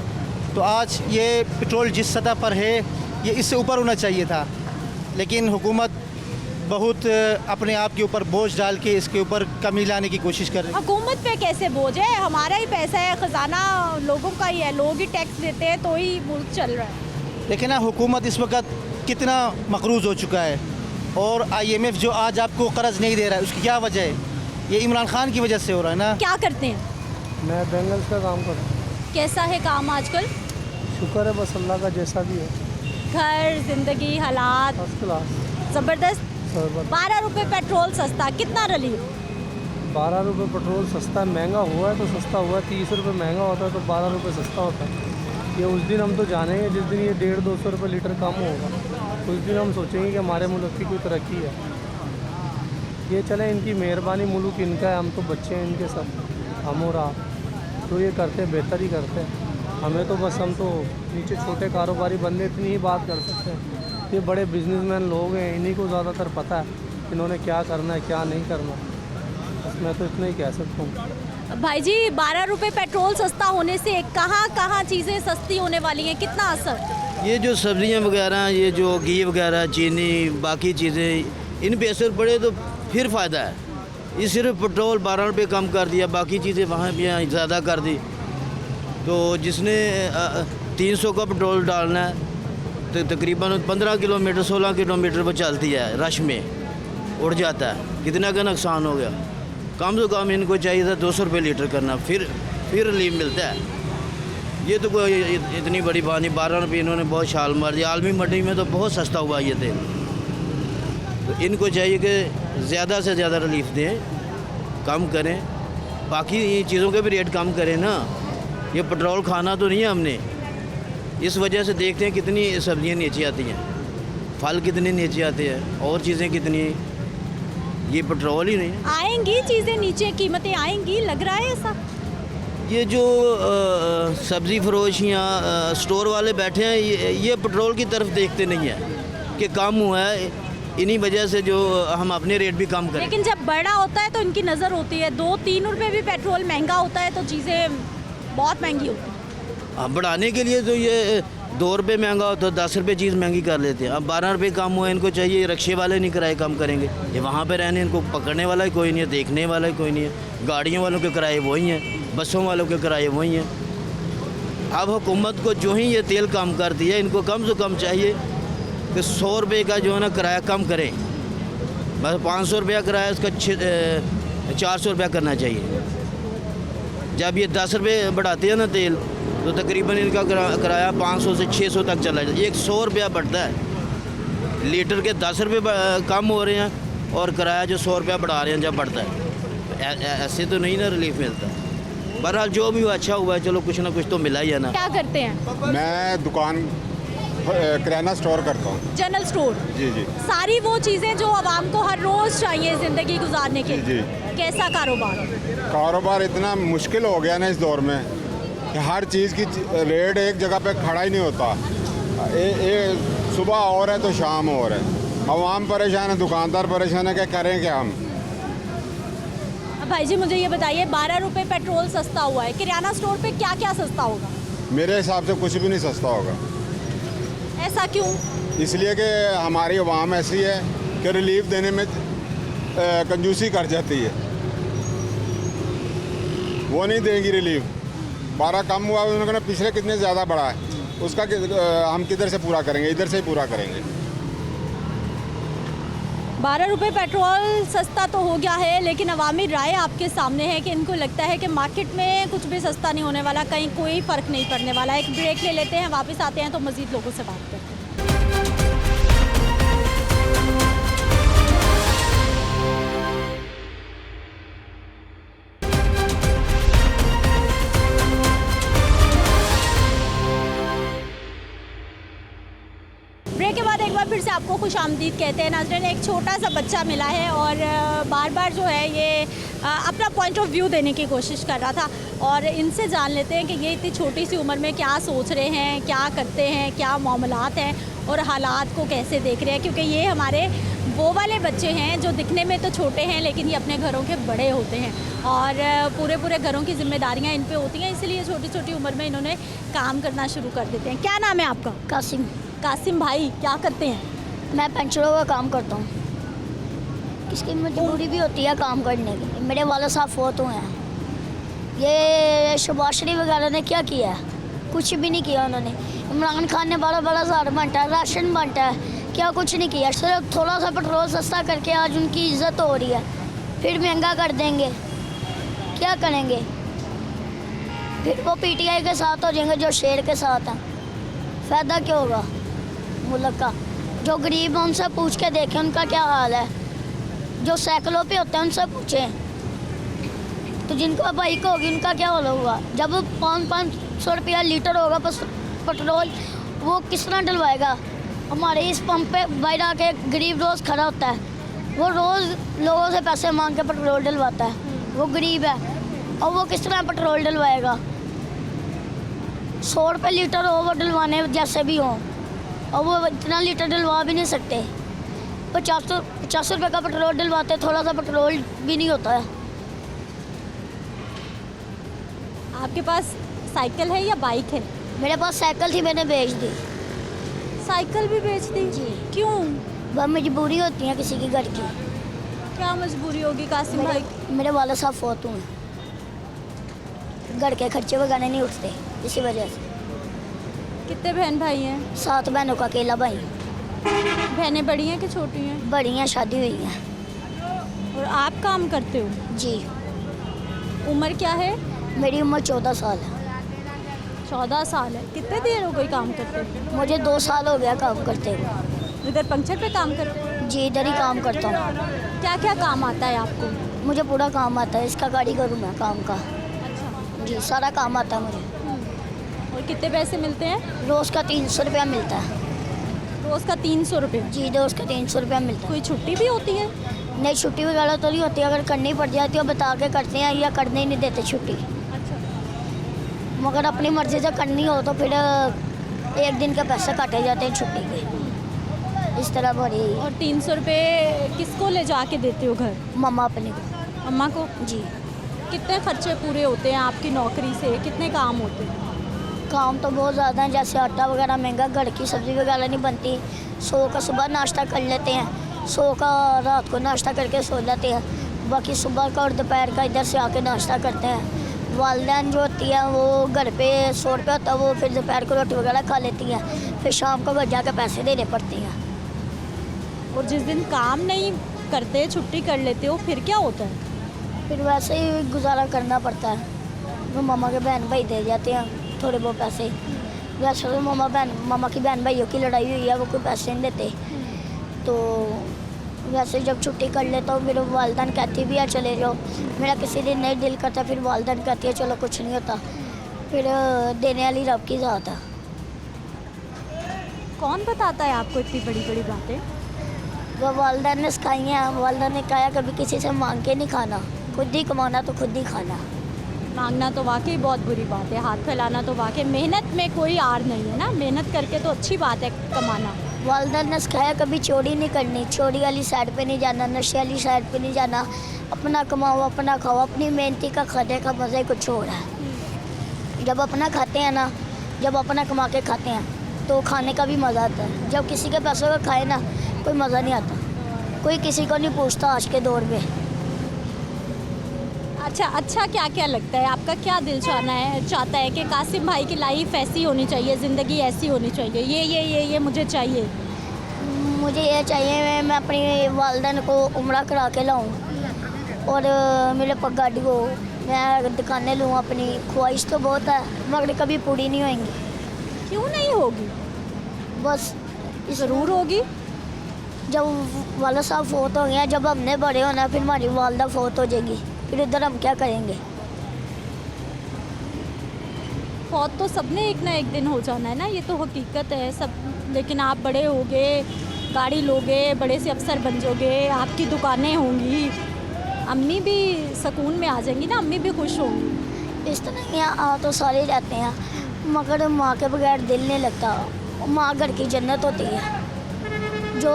तो आज ये पेट्रोल जिस सतह पर है ये इससे ऊपर होना चाहिए था, लेकिन हुकूमत बहुत अपने आप के ऊपर बोझ डाल के इसके ऊपर कमी लाने की कोशिश कर रही है। हुकूमत पे कैसे बोझ है? हमारा ही पैसा है, ख़जाना लोगों का ही है, लोग ही टैक्स देते हैं तो ही मुल्क चल रहा है। देखिए ना हुकूमत इस वक्त कितना मकरूज़ हो चुका है और IMF जो आज आपको कर्ज नहीं दे रहा है उसकी क्या वजह है? ये इमरान खान की वजह से हो रहा है ना। क्या करते हैं? मैं बेंगल्स का काम कर रहा हूँ। कैसा है काम आजकल? शुक्र है बस अल्लाह का, जैसा भी है घर, जिंदगी, हालात फर्स्ट क्लास। ज़बरदस्त। 12 रुपए पेट्रोल सस्ता, कितना रिलीफ? 12 रुपये पेट्रोल सस्ता, महंगा हुआ है तो सस्ता हुआ है। 30 रुपये महंगा होता है तो 12 रुपये सस्ता होता है। ये उस दिन हम तो जानेंगे जिस दिन ये 150-200 रुपये लीटर कम होगा, उस दिन हम सोचेंगे कि हमारे मुल्क की कोई तरक्की है। ये चले इनकी मेहरबानी, मुल्क इनका है, हम तो बच्चे हैं इनके सब, हम और आप तो ये करते हैं, बेहतर ही करते हैं। हमें तो बस, हम तो नीचे छोटे कारोबारी बंदे इतनी ही बात कर सकते हैं। ये बड़े बिजनेसमैन लोग हैं, इन्हीं को ज़्यादातर पता है इन्होंने क्या करना है क्या नहीं करना। बस मैं तो इतना ही कह सकता हूँ। भाई जी 12 रुपए पेट्रोल सस्ता होने से कहाँ कहाँ चीज़ें सस्ती होने वाली हैं, कितना असर? ये जो सब्जियां वगैरह, ये जो घी वगैरह, चीनी, बाकी चीज़ें, इन पे असर पड़े तो फिर फ़ायदा है। ये सिर्फ पेट्रोल 12 रुपये कम कर दिया, बाकी चीज़ें वहाँ भी ज़्यादा कर दी। तो जिसने 300 का पेट्रोल डालना है तो तकरीबन 15 किलोमीटर 16 किलोमीटर पर चलती है, रश में उड़ जाता है, कितना का नुकसान हो गया। कम से कम इनको चाहिए था 200 रुपये लीटर करना, फिर रिलीफ मिलता है। ये तो कोई इतनी बड़ी बात नहीं, 12 रुपये इन्होंने बहुत छाल मार दिया। आलमी मंडी में तो बहुत सस्ता हुआ ये तेल, तो इनको चाहिए कि ज़्यादा से ज़्यादा रिलीफ दें, कम करें, बाकी चीज़ों के भी रेट कम करें ना। ये पेट्रोल खाना तो नहीं है हमने, इस वजह से देखते हैं कितनी सब्जियां नीचे आती हैं, फल कितने नीचे आते हैं, और चीज़ें कितनी, ये पेट्रोल ही नहीं। आएंगी चीज़ें नीचे, कीमतें आएंगी, लग रहा है ऐसा? ये जो सब्ज़ी फरोश या स्टोर वाले बैठे हैं, ये पेट्रोल की तरफ देखते नहीं है कि कम हुआ है, इन्हीं वजह से जो हम अपने रेट भी कम करें। लेकिन जब बड़ा होता है तो इनकी नज़र होती है, 2-3 रुपए भी पेट्रोल महंगा होता है तो चीज़ें बहुत महंगी होती हैं। अब बढ़ाने के लिए तो ये 2 रुपये महंगा हो तो 10 रुपये चीज़ महंगी कर लेते हैं। अब 12 रुपये कम हुआ, इनको चाहिए, रिक्शे वाले नहीं किराए कम करेंगे, ये वहाँ पे रहने, इनको पकड़ने वाला ही कोई नहीं है, देखने वाला ही कोई नहीं है। गाड़ियों वालों के किराए वही हैं, बसों वालों के किराए वही हैं। अब हुकूमत को जो ही ये तेल कम कर दिया, इनको कम से कम चाहिए कि 100 रुपये का जो है ना किराया कम करें। बस 500 रुपया किराया, इसका 400 रुपया करना चाहिए। जब ये 10 रुपये बढ़ाते हैं ना तेल, तो तकरीबन इनका किराया 500 से 600 तक चला जाता है। 100 रुपया बढ़ता है, लीटर के 10 रुपये कम हो रहे हैं और किराया जो 100 रुपया बढ़ा रहे हैं जब बढ़ता है, ऐसे तो नहीं ना रिलीफ मिलता। बहरहाल जो भी हुआ अच्छा हुआ है, चलो कुछ ना कुछ तो मिला ही है ना। क्या करते हैं? मैं दुकान किराना स्टोर करता हूँ। General store? जी जी। सारी वो चीज़ें जो आवाम को हर रोज़ चाहिए ज़िंदगी गुजारने के लिए। जी। कैसा कारोबार? कारोबार इतना मुश्किल हो गया ना इस दौर में कि हर चीज़ की रेट एक जगह पे खड़ा ही नहीं होता। सुबह और है तो शाम और है, आवाम परेशान है, दुकानदार परेशान है, क्या करें क्या हम। भाई जी मुझे ये बताइए, 12 रुपये पेट्रोल सस्ता हुआ है, किराना स्टोर पे क्या क्या सस्ता होगा? मेरे हिसाब से कुछ भी नहीं सस्ता होगा। ऐसा क्यों? इसलिए कि हमारी आवाम ऐसी है कि रिलीफ देने में कंजूसी कर जाती है, वो नहीं देंगी रिलीफ। 12 कम हुआ, उन्होंने कहा पिछले कितने ज़्यादा बढ़ा है, उसका हम किधर से पूरा करेंगे, इधर से ही पूरा करेंगे। 12 रुपये पेट्रोल सस्ता तो हो गया है, लेकिन अवामी राय आपके सामने है कि इनको लगता है कि मार्केट में कुछ भी सस्ता नहीं होने वाला, कहीं कोई फ़र्क नहीं पड़ने वाला। एक ब्रेक ले लेते हैं, वापस आते हैं तो मज़ीद लोगों से बात करते हैं। ब्रेक के बाद एक बार फिर से आपको खुशामदीद कहते हैं। नाज़रीन, एक छोटा सा बच्चा मिला है और बार बार जो है ये अपना पॉइंट ऑफ व्यू देने की कोशिश कर रहा था, और इनसे जान लेते हैं कि ये इतनी छोटी सी उम्र में क्या सोच रहे हैं, क्या करते हैं, क्या मामलात हैं और हालात को कैसे देख रहे हैं। क्योंकि ये हमारे वो वाले बच्चे हैं जो दिखने में तो छोटे हैं, लेकिन ये अपने घरों के बड़े होते हैं और पूरे घरों की जिम्मेदारियाँ इन पे होती हैं, इसलिए छोटी छोटी उम्र में इन्होंने काम करना शुरू कर देते हैं। क्या नाम है आपका? कासिम। कासिम भाई, क्या करते हैं? मैं पेंशनरों का काम करता हूँ। किसकी मजबूरी भी होती है काम करने की। मेरे वाला साहब फोत हुए हैं। ये शहबाज शरीफ वगैरह ने क्या किया है? कुछ भी नहीं किया उन्होंने। इमरान खान ने बड़ा सारा बांटा है, राशन बांटा है, क्या कुछ नहीं किया। सिर्फ थोड़ा सा पेट्रोल सस्ता करके आज उनकी इज्जत हो रही है, फिर महंगा कर देंगे, क्या करेंगे? फिर वो PTI के साथ हो जाएंगे जो शेर के साथ हैं। फ़ायदा क्या होगा मुल्क का? जो गरीब हैं उनसे पूछ के देखें उनका क्या हाल है। जो साइकिलों पे होते हैं उनसे पूछें, तो जिनको बाइक होगी उनका क्या हाल होगा? जब 500 रुपया लीटर होगा पेट्रोल, वो किस तरह डलवाएगा? हमारे इस पंप पे बाहर आके गरीब रोज़ खड़ा होता है, वो रोज़ लोगों से पैसे मांग के पेट्रोल डलवाता है, वो गरीब है और वो किस तरह पेट्रोल डलवाएगा? 100 रुपये लीटर हो वो डलवाने जैसे भी हो, और वो इतना लीटर डलवा भी नहीं सकते। 50 रुपये का पेट्रोल डलवाते, थोड़ा सा पेट्रोल भी नहीं होता है। आपके पास साइकिल है या बाइक है? मेरे पास साइकिल थी, मैंने बेच दी। साइकिल भी बेच दी? जी। क्यों? वह मजबूरी होती है किसी की घर की। क्या मजबूरी होगी कासिम भाई? मेरे वाला साहब फोत हुए, घर के खर्चे वगैरह नहीं उठते, इसी वजह से। कितने बहन भाई हैं? 7 बहनों का अकेला भाई। बहनें बड़ी हैं कि छोटी हैं? बड़ी हैं, शादी हुई हैं। और आप काम करते हो? जी। उम्र क्या है? मेरी उम्र 14 साल है। 14 साल है। कितने देर हो गई काम करते हो? मुझे 2 साल हो गया काम करते हुए। इधर पंक्चर पे काम करते हो? जी, इधर ही काम करता हूँ। क्या क्या काम आता है आपको? मुझे पूरा काम आता है, इसका कारीगर हूँ मैं काम का। अच्छा जी, सारा काम आता है मुझे। और कितने पैसे मिलते हैं? रोज़ का 300 रुपया मिलता है। रोज़ का 300 रुपये? जी, रोज़ का 300 रुपया मिलता है। कोई छुट्टी भी होती है? नहीं, छुट्टी वगैरह तो नहीं होती, अगर करनी पड़ जाती है बता के करते हैं या करने ही नहीं देते छुट्टी। अच्छा। मगर अपनी मर्जी से करनी हो तो फिर एक दिन के पैसे काटे जाते हैं छुट्टी के, इस तरह भरी। और 300 रुपये किसको ले जाके देते हो घर? मम्मा अपनी को। अम्मा को? जी। कितने खर्चे पूरे होते हैं आपकी नौकरी से? कितने काम होते हैं? काम तो बहुत ज़्यादा है, जैसे आटा वगैरह महंगा, घर की सब्ज़ी वगैरह नहीं बनती। 100 का सुबह नाश्ता कर लेते हैं, 100 का रात को नाश्ता करके सो जाते हैं, बाकी सुबह का और दोपहर का इधर से आके नाश्ता करते हैं। वालदैन जो होती है वो घर पे 100 रुपये होता है, वो फिर दोपहर को रोटी वगैरह खा लेती हैं, फिर शाम को घर जाकर पैसे देने पड़ते हैं। और जिस दिन काम नहीं करते, छुट्टी कर लेते हो, फिर क्या होता है? फिर वैसे ही गुजारा करना पड़ता है। वो मामा के बहन भाई दे जाते हैं थोड़े बहुत पैसे। वैसे तो मामा की बहन भाइयों की लड़ाई हुई है, वो कोई पैसे नहीं देते। तो वैसे जब छुट्टी कर लेता हूँ फिर वालदैन कहती भी है चले जाओ, मेरा किसी दिन नहीं दिल करता, फिर वालदैन कहती है चलो कुछ नहीं होता, फिर देने वाली रब की ज़ात है। कौन बताता है आपको इतनी बड़ी बड़ी बातें? वह वालदैन ने सिखाई हैं। वालदैन ने कहा कभी किसी से मांग के नहीं खाना, खुद ही कमाना तो खुद ही खाना। मांगना तो वाकई बहुत बुरी बात है, हाथ फैलाना तो वाकई, मेहनत में कोई आर नहीं है ना, मेहनत करके तो अच्छी बात है कमाना। वालदैन ने सिखाया कभी चोरी नहीं करनी, चोरी वाली साइड पे नहीं जाना, नशे वाली साइड पे नहीं जाना, अपना कमाओ अपना खाओ, अपनी मेहनती का खाने का मज़ा ही कुछ और है। जब अपना खाते हैं ना, जब अपना कमा के खाते हैं तो खाने का भी मज़ा आता है। जब किसी के पैसों का खाए ना, कोई मज़ा नहीं आता, कोई किसी को नहीं पूछता आज के दौर में। अच्छा क्या क्या लगता है आपका, क्या दिल चाहता है कि कासिम भाई की लाइफ ऐसी होनी चाहिए, ज़िंदगी ऐसी होनी चाहिए, ये मुझे चाहिए? मुझे ये चाहिए मैं अपनी वालदैन को उम्रा करा के लाऊं और मेरे पर गाड़ी को मैं दिखाने लूँ। अपनी ख्वाहिश तो बहुत है मगर कभी पूरी नहीं होंगी। क्यों नहीं होगी? बस ज़रूर होगी। जब वाला साहब फोत हो गया, जब हमने बड़े होना, फिर हमारी वालदा फोत हो जाएगी, फिर इधर हम क्या करेंगे? फौत तो सबने एक ना एक दिन हो जाना है ना, ये तो हकीकत है सब। लेकिन आप बड़े होगे, गाड़ी लोगे, बड़े से अफसर बन जाओगे, आपकी दुकानें होंगी, अम्मी भी सुकून में आ जाएंगी ना, अम्मी भी खुश होंगी। इस तरह यहाँ आ तो सारे रहते हैं मगर माँ के बगैर दिल नहीं लगता। माँ घर की जन्नत होती है, जो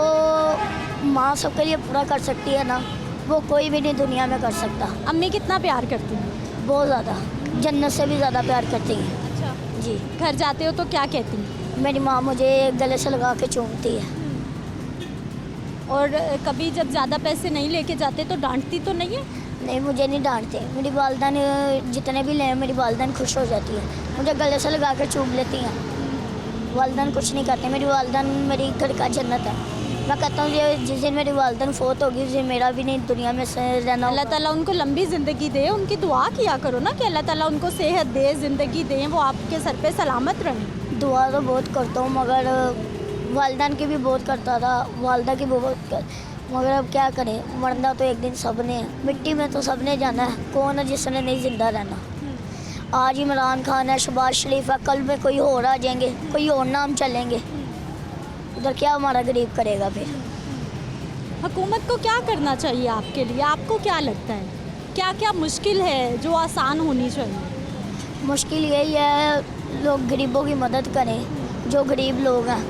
माँ सबके लिए पूरा कर सकती है ना, वो कोई भी नहीं दुनिया में कर सकता। अम्मी कितना प्यार करती हैं? बहुत ज़्यादा, जन्नत से भी ज़्यादा प्यार करती हैं। अच्छा जी। घर जाते हो तो क्या कहती हैं? मेरी माँ मुझे गले से लगा के चूमती है। और कभी जब ज़्यादा पैसे नहीं लेके जाते तो डांटती तो नहीं है? नहीं, मुझे नहीं डांटते। मेरी वालदैन जितने भी लें, मेरी वालदैन खुश हो जाती है, मुझे गले से लगा के चूम लेती हैं। वालदैन कुछ नहीं करते, मेरी वालदैन मेरी घर का जन्नत है। मैं कहता हूँ ये जिस दिन मेरी वालदैन फोत होगी उस दिन मेरा भी नहीं दुनिया में रहना। अल्लाह ताला उनको लंबी ज़िंदगी दे, उनकी दुआ किया करो ना कि अल्लाह ताला उनको सेहत दे, ज़िंदगी दे, वो आपके सर पे सलामत रहें। दुआ तो बहुत करता हूँ मगर वालदैन की भी बहुत करता था, वालदा की भी बहुत मगर अब क्या करें, मरना तो एक दिन सबने है, मिट्टी में तो सबने जाना है, कौन है जिसने नहीं जिंदा रहना। आज इमरान खान है, शहबाज शरीफ है, कल में कोई और आ जाएंगे, कोई और नाम चलेंगे, उधर क्या हमारा गरीब करेगा? फिर हुकूमत को क्या करना चाहिए आपके लिए? आपको क्या लगता है क्या क्या मुश्किल है जो आसान होनी चाहिए? मुश्किल यही है लोग गरीबों की मदद करें, जो गरीब लोग हैं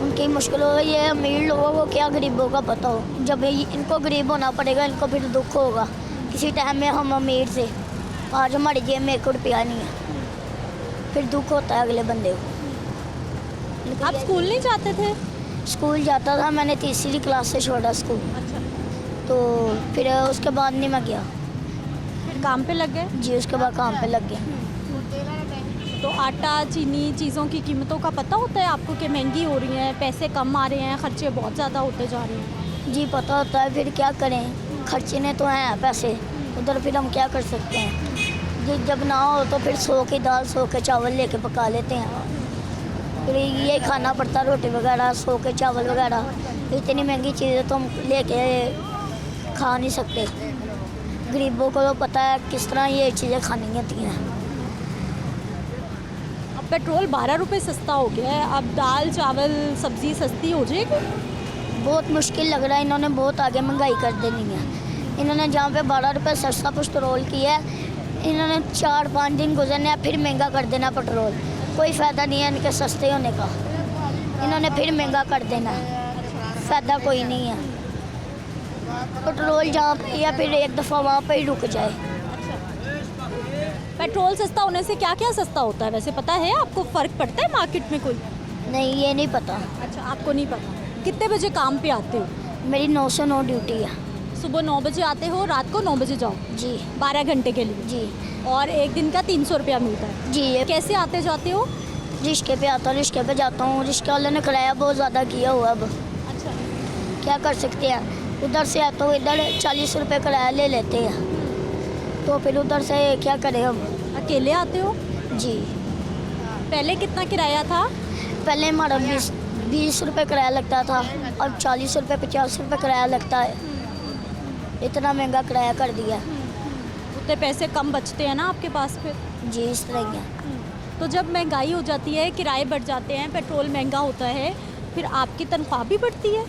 उनकी मुश्किलों है। ये अमीर लोगों को क्या गरीबों का पता हो, जब इनको गरीब होना पड़ेगा इनको फिर दुख होगा। किसी टाइम में हम अमीर से, आज हमारी जेब में 1 रुपया नहीं है, फिर दुख होता है अगले बंदे को। आप स्कूल नहीं जाते थे? स्कूल जाता था, मैंने 3री क्लास से छोड़ा स्कूल। अच्छा। तो फिर उसके बाद नहीं मैं गया। फिर काम पे लग गए? जी, उसके बाद काम पे लग गए। तो आटा चीनी चीज़ों की कीमतों का पता होता है आपको कि महंगी हो रही हैं, पैसे कम आ रहे हैं, खर्चे बहुत ज़्यादा होते जा रहे हैं? जी पता होता है, फिर क्या करें, खर्चने तो हैं पैसे उधर, फिर हम क्या कर सकते हैं। जब ना हो तो फिर 100 की दाल 100 के चावल लेके पका लेते हैं, फिर यही खाना पड़ता, रोटी वगैरह 100 के चावल वगैरह। इतनी महंगी चीज़ें तो हम लेके खा नहीं सकते। गरीबों को तो पता है किस तरह ये चीज़ें खानी होती हैं। अब पेट्रोल 12 रुपये सस्ता हो गया है, अब दाल चावल सब्ज़ी सस्ती हो जाएगी? बहुत मुश्किल लग रहा है, इन्होंने बहुत आगे महंगाई कर देनी है। इन्होंने जहाँ पे 12 रुपये सस्ता पेट्रोल किया है, इन्होंने 4-5 दिन गुजरने हैं, फिर महंगा कर देना पेट्रोल। कोई फ़ायदा नहीं है इनके सस्ते होने का, इन्होंने फिर महंगा कर देना, फ़ायदा कोई नहीं है। पेट्रोल जहाँ पे या फिर एक दफ़ा वहाँ पे ही रुक जाए। पेट्रोल सस्ता होने से क्या क्या सस्ता होता है वैसे पता है आपको? फ़र्क पड़ता है मार्केट में कोई? नहीं, ये नहीं पता। अच्छा, आपको नहीं पता। कितने बजे काम पे आते हो? मेरी 9 से 9 ड्यूटी है। सुबह 9 बजे आते हो, रात को 9 बजे जाओ? जी। 12 घंटे के लिए? जी। और एक दिन का 300 रुपया मिलता है? जी। ये कैसे आते जाते हो? रिश्के पे आता हूँ, रिश्के पे जाता हूँ। रिश्के वाले ने किराया बहुत ज़्यादा किया हुआ अब। अच्छा। क्या कर सकते हैं, उधर से आता हूँ, इधर 40 रुपये किराया ले लेते हैं, तो फिर उधर से क्या करें हम। अकेले आते हो? जी। पहले कितना किराया था? पहले हमारा 20 रुपये किराया लगता था, अब 40 रुपये 50 रुपये किराया लगता है। इतना महंगा किराया कर दिया। उतने पैसे कम बचते हैं ना आपके पास फिर? जी, इस तरह ही है। तो जब महंगाई हो जाती है, किराए बढ़ जाते हैं, पेट्रोल महंगा होता है, फिर आपकी तनख्वाह भी बढ़ती है?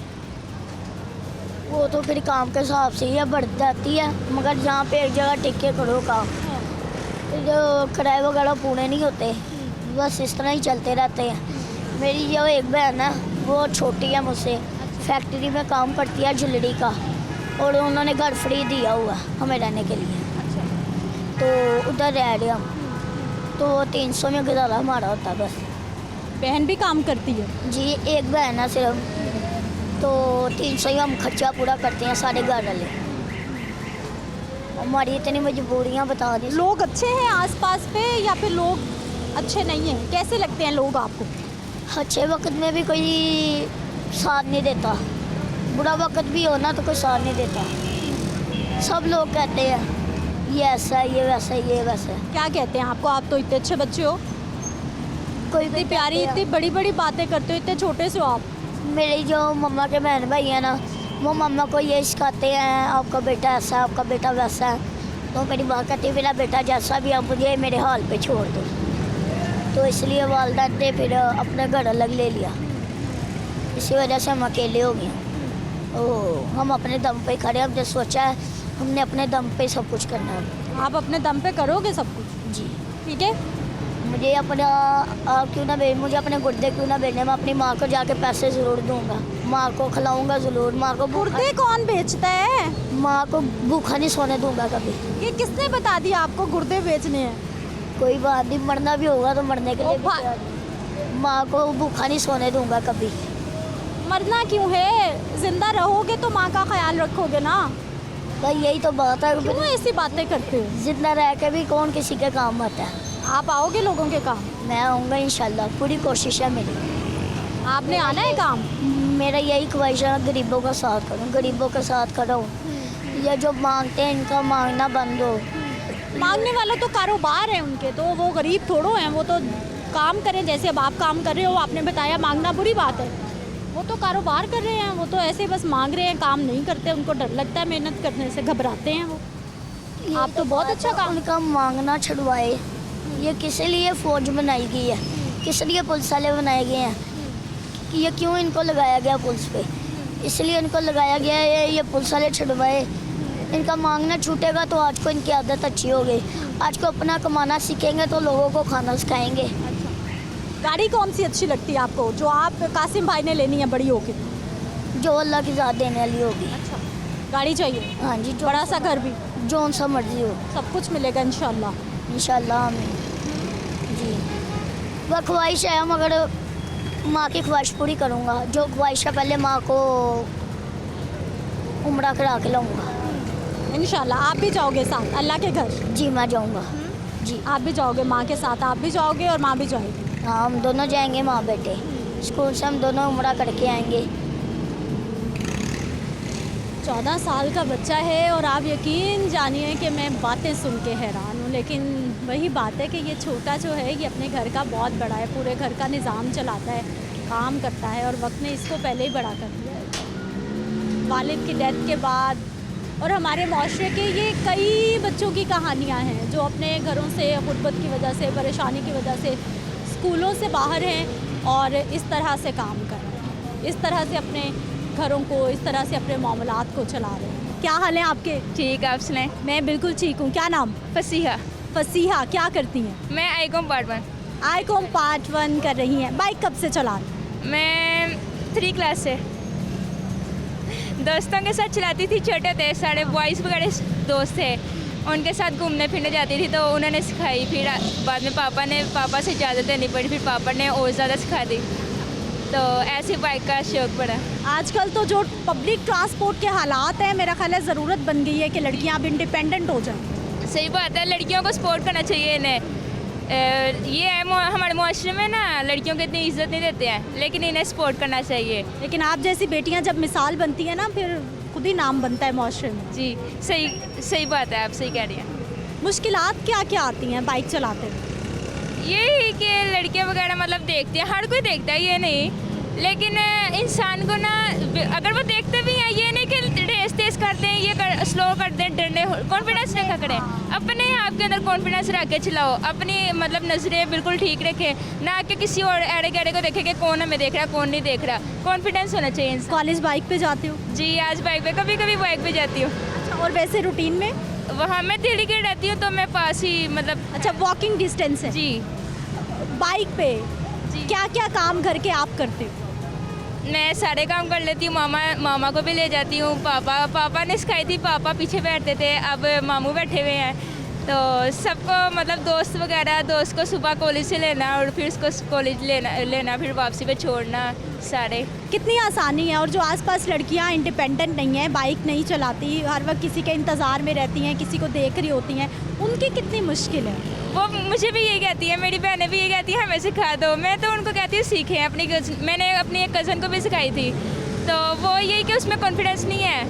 वो तो फिर काम के हिसाब से ही बढ़ जाती है, मगर जहाँ पे एक जगह टिक के करो काम, जो किराए वगैरह पूरे नहीं होते, बस इस तरह ही चलते रहते हैं। मेरी जो एक बहन है वो छोटी है मुझसे, फैक्ट्री में काम करती है ज्वेलरी का, और उन्होंने घर फ्री दिया हुआ हमें रहने के लिए। तो उधर रह रहे हम, तो 300 में गुजारा हमारा होता है बस। बहन भी काम करती है? जी, एक बहन है सिर्फ, तो 300 ही हम खर्चा पूरा करते हैं सारे घर वाले। हमारी इतनी मजबूरियाँ बता दी। लोग अच्छे हैं आसपास पे या फिर लोग अच्छे नहीं हैं? कैसे लगते हैं लोग आपको? अच्छे वक्त में भी कोई साथ नहीं देता, बुरा वक्त भी हो ना तो कोई साथ नहीं देता। सब लोग कहते हैं ये ऐसा है, ये वैसा है, ये वैसा है। क्या कहते हैं आपको? आप तो इतने अच्छे बच्चे हो, कोई इतनी प्यारी, इतनी बड़ी बड़ी बातें करते हो, इतने छोटे से हो आप। मेरी जो मम्मा के बहन भाई हैं ना, वो मम्मा को ये सिखाते हैं आपका बेटा ऐसा है, आपका बेटा वैसा है। तो मेरी माँ कहती है मेरा बेटा जैसा भी है मुझे मेरे हाल पे छोड़ दो। तो इसलिए वालदा ने फिर अपने घर अलग ले लिया, इसी वजह से हम अकेले हो गए। ओह, हम अपने दम पे खड़े, हमने सोचा है हमने अपने दम पे सब कुछ करना है। आप अपने दम पे करोगे सब कुछ? जी। ठीक है। मुझे अपना क्यों ना भेज, मुझे अपने गुर्दे क्यों ना भेजने, मैं अपनी माँ को जाके पैसे ज़रूर दूंगा, माँ को खिलाऊंगा ज़रूर। माँ को गुर्दे कौन बेचता है? माँ को भूखा नहीं सोने दूंगा कभी। ये किसने बता दिया आपको गुर्दे बेचने हैं? कोई बात नहीं, मरना भी होगा तो मरने के लिए माँ को भूखा नहीं सोने दूंगा कभी। मरना क्यों है? जिंदा रहोगे तो माँ का ख्याल रखोगे ना। तो यही तो बात है, क्यों ऐसी बातें करते हो? जिंदा रह के भी कौन किसी के काम आता है। आप आओगे लोगों के काम? मैं आऊँगा इंशाल्लाह, पूरी कोशिश है मेरी। आपने आना है काम? मेरा यही ख्वाहिश है गरीबों का साथ करूँ, गरीबों के साथ खड़ा हूँ। ये जो मांगते हैं इनका मांगना बंद हो। मांगने वाला तो कारोबार है उनके, तो वो गरीब थोड़ो हैं, वो तो काम करें जैसे अब आप काम कर रहे हो। आपने बताया मांगना बुरी बात है, वो तो कारोबार कर रहे हैं, वो तो ऐसे बस मांग रहे हैं, काम नहीं करते। उनको डर लगता है मेहनत करने से, घबराते हैं वो। आप तो बहुत अच्छा काम। उनका मांगना छुड़वाए। ये किस लिए फ़ौज बनाई गई है, किस लिए पुलिस वाले बनाए गए हैं, कि ये क्यों इनको लगाया गया पुलिस पे, इसलिए इनको लगाया गया है। ये पुलिस वाले छुड़वाए, इनका मांगना छूटेगा तो आज को इनकी आदत अच्छी हो गई। आज को अपना कमाना सीखेंगे तो लोगों को खाना सिखाएंगे। गाड़ी कौन सी अच्छी लगती है आपको, जो आप कासिम भाई ने लेनी है बड़ी होके? जो अल्लाह की ज़ात देने वाली होगी। अच्छा, गाड़ी चाहिए? हाँ जी। बड़ा सा घर भी? जो सा मर्जी हो, सब कुछ मिलेगा इंशाल्लाह। इंशाल्लाह आमीन जी। वह ख्वाहिश है, मगर माँ की ख्वाहिश पूरी करूँगा। जो ख्वाहिश है पहले माँ को उम्रा करा के लाऊँगा इंशाल्लाह। आप भी जाओगे साथ अल्लाह के घर? जी, मैं जाऊँगा जी। आप भी जाओगे माँ के साथ? आप भी जाओगे और माँ भी जाएगी? हाँ, हम दोनों जाएंगे माँ बेटे। स्कूल से हम दोनों उम्रा करके आएंगे। 14 साल का बच्चा है और आप यकीन जानिए कि मैं बातें सुन के हैरान हूँ। लेकिन वही बात है कि ये छोटा जो है ये अपने घर का बहुत बड़ा है, पूरे घर का निज़ाम चलाता है, काम करता है, और वक्त ने इसको पहले ही बड़ा कर दिया है वालिद की डेथ के बाद। और हमारे माशरे के ये कई बच्चों की कहानियाँ हैं जो अपने घरों से गुर्बत की वजह से, परेशानी की वजह से स्कूलों से बाहर हैं और इस तरह से काम कर रहे हैं, इस तरह से अपने घरों को, इस तरह से अपने मामलात को चला रहे हैं। क्या हाल है आपके? ठीक है, आप सुनाएं? मैं बिल्कुल ठीक हूँ। क्या नाम? फसीहा। फसीहा क्या करती हैं? मैं आईकॉम पार्ट 1। आईकॉम पार्ट 1 कर रही हैं। बाइक कब से चला रही हैं? मैं 3 क्लास से दोस्तों के साथ चलाती थी। छोटे थे सारे बॉयज़ वगैरह दोस्त थे, उनके साथ घूमने फिरने जाती थी तो उन्होंने सिखाई। फिर बाद में पापा से इजाज़त लेनी पड़ी, फिर पापा ने और ज़्यादा सिखा दी, तो ऐसी बाइक का शौक़ पड़ा। आजकल तो जो पब्लिक ट्रांसपोर्ट के हालात हैं, मेरा ख्याल है ज़रूरत बन गई है कि लड़कियां अब इंडिपेंडेंट हो जाएं। सही बात है, लड़कियों को सपोर्ट करना चाहिए इन्हें। ये है हमारे मुआशरे में ना, लड़कियों को इतनी इज्जत नहीं देते हैं, लेकिन इन्हें सपोर्ट करना चाहिए। लेकिन आप जैसी बेटियां जब मिसाल बनती हैं ना, फिर खुद ही नाम बनता है मुआशरे में। जी सही बात है, आप सही कह रही हैं। मुश्किलात क्या क्या आती हैं बाइक चलाते हुए? यही कि लड़कियां वगैरह मतलब देखते हैं, हर कोई देखता है ये नहीं, लेकिन इंसान को ना अगर वो देखते भी हैं, ये नहीं कि रेस तेज कर दें, ये स्लो कर दें, डंडे, कॉन्फिडेंस रखा करें। अपने आप के अंदर कॉन्फिडेंस रख के चलाओ, अपनी मतलब नज़रें बिल्कुल ठीक रखें, ना कि किसी और एड़े गहरे को देखें कि कौन हमें देख रहा है कौन नहीं देख रहा। कॉन्फिडेंस होना चाहिए। कॉलेज बाइक पे जाती हो? जी, आज बाइक पे, कभी कभी बाइक पे जाती हूँ। अच्छा, और वैसे रूटीन में? वहाँ मैं दिल्ली की रहती हूँ तो मैं पास ही मतलब। अच्छा, वॉकिंग डिस्टेंस है? जी। बाइक पे जी क्या क्या काम घर के आप करते हो? मैं सारे काम कर लेती हूँ। मामा को भी ले जाती हूँ। पापा ने सिखाई थी, पापा पीछे बैठते थे, अब मामू बैठे हुए हैं, तो सबको मतलब दोस्त को सुबह कॉलेज से लेना और फिर उसको कॉलेज लेना फिर वापसी पे छोड़ना। सारे कितनी आसानी है। और जो आसपास लड़कियां इंडिपेंडेंट नहीं हैं, बाइक नहीं चलाती, हर वक्त किसी के इंतज़ार में रहती हैं, किसी को देख रही होती हैं, उनकी कितनी मुश्किल है? वो मुझे भी ये कहती है, मेरी बहनें भी ये कहती है हमें सिखा दो। मैं तो उनको कहती हूँ सीखें। मैंने अपनी एक कज़न को भी सिखाई थी, तो वो यही कि उसमें कॉन्फिडेंस नहीं है,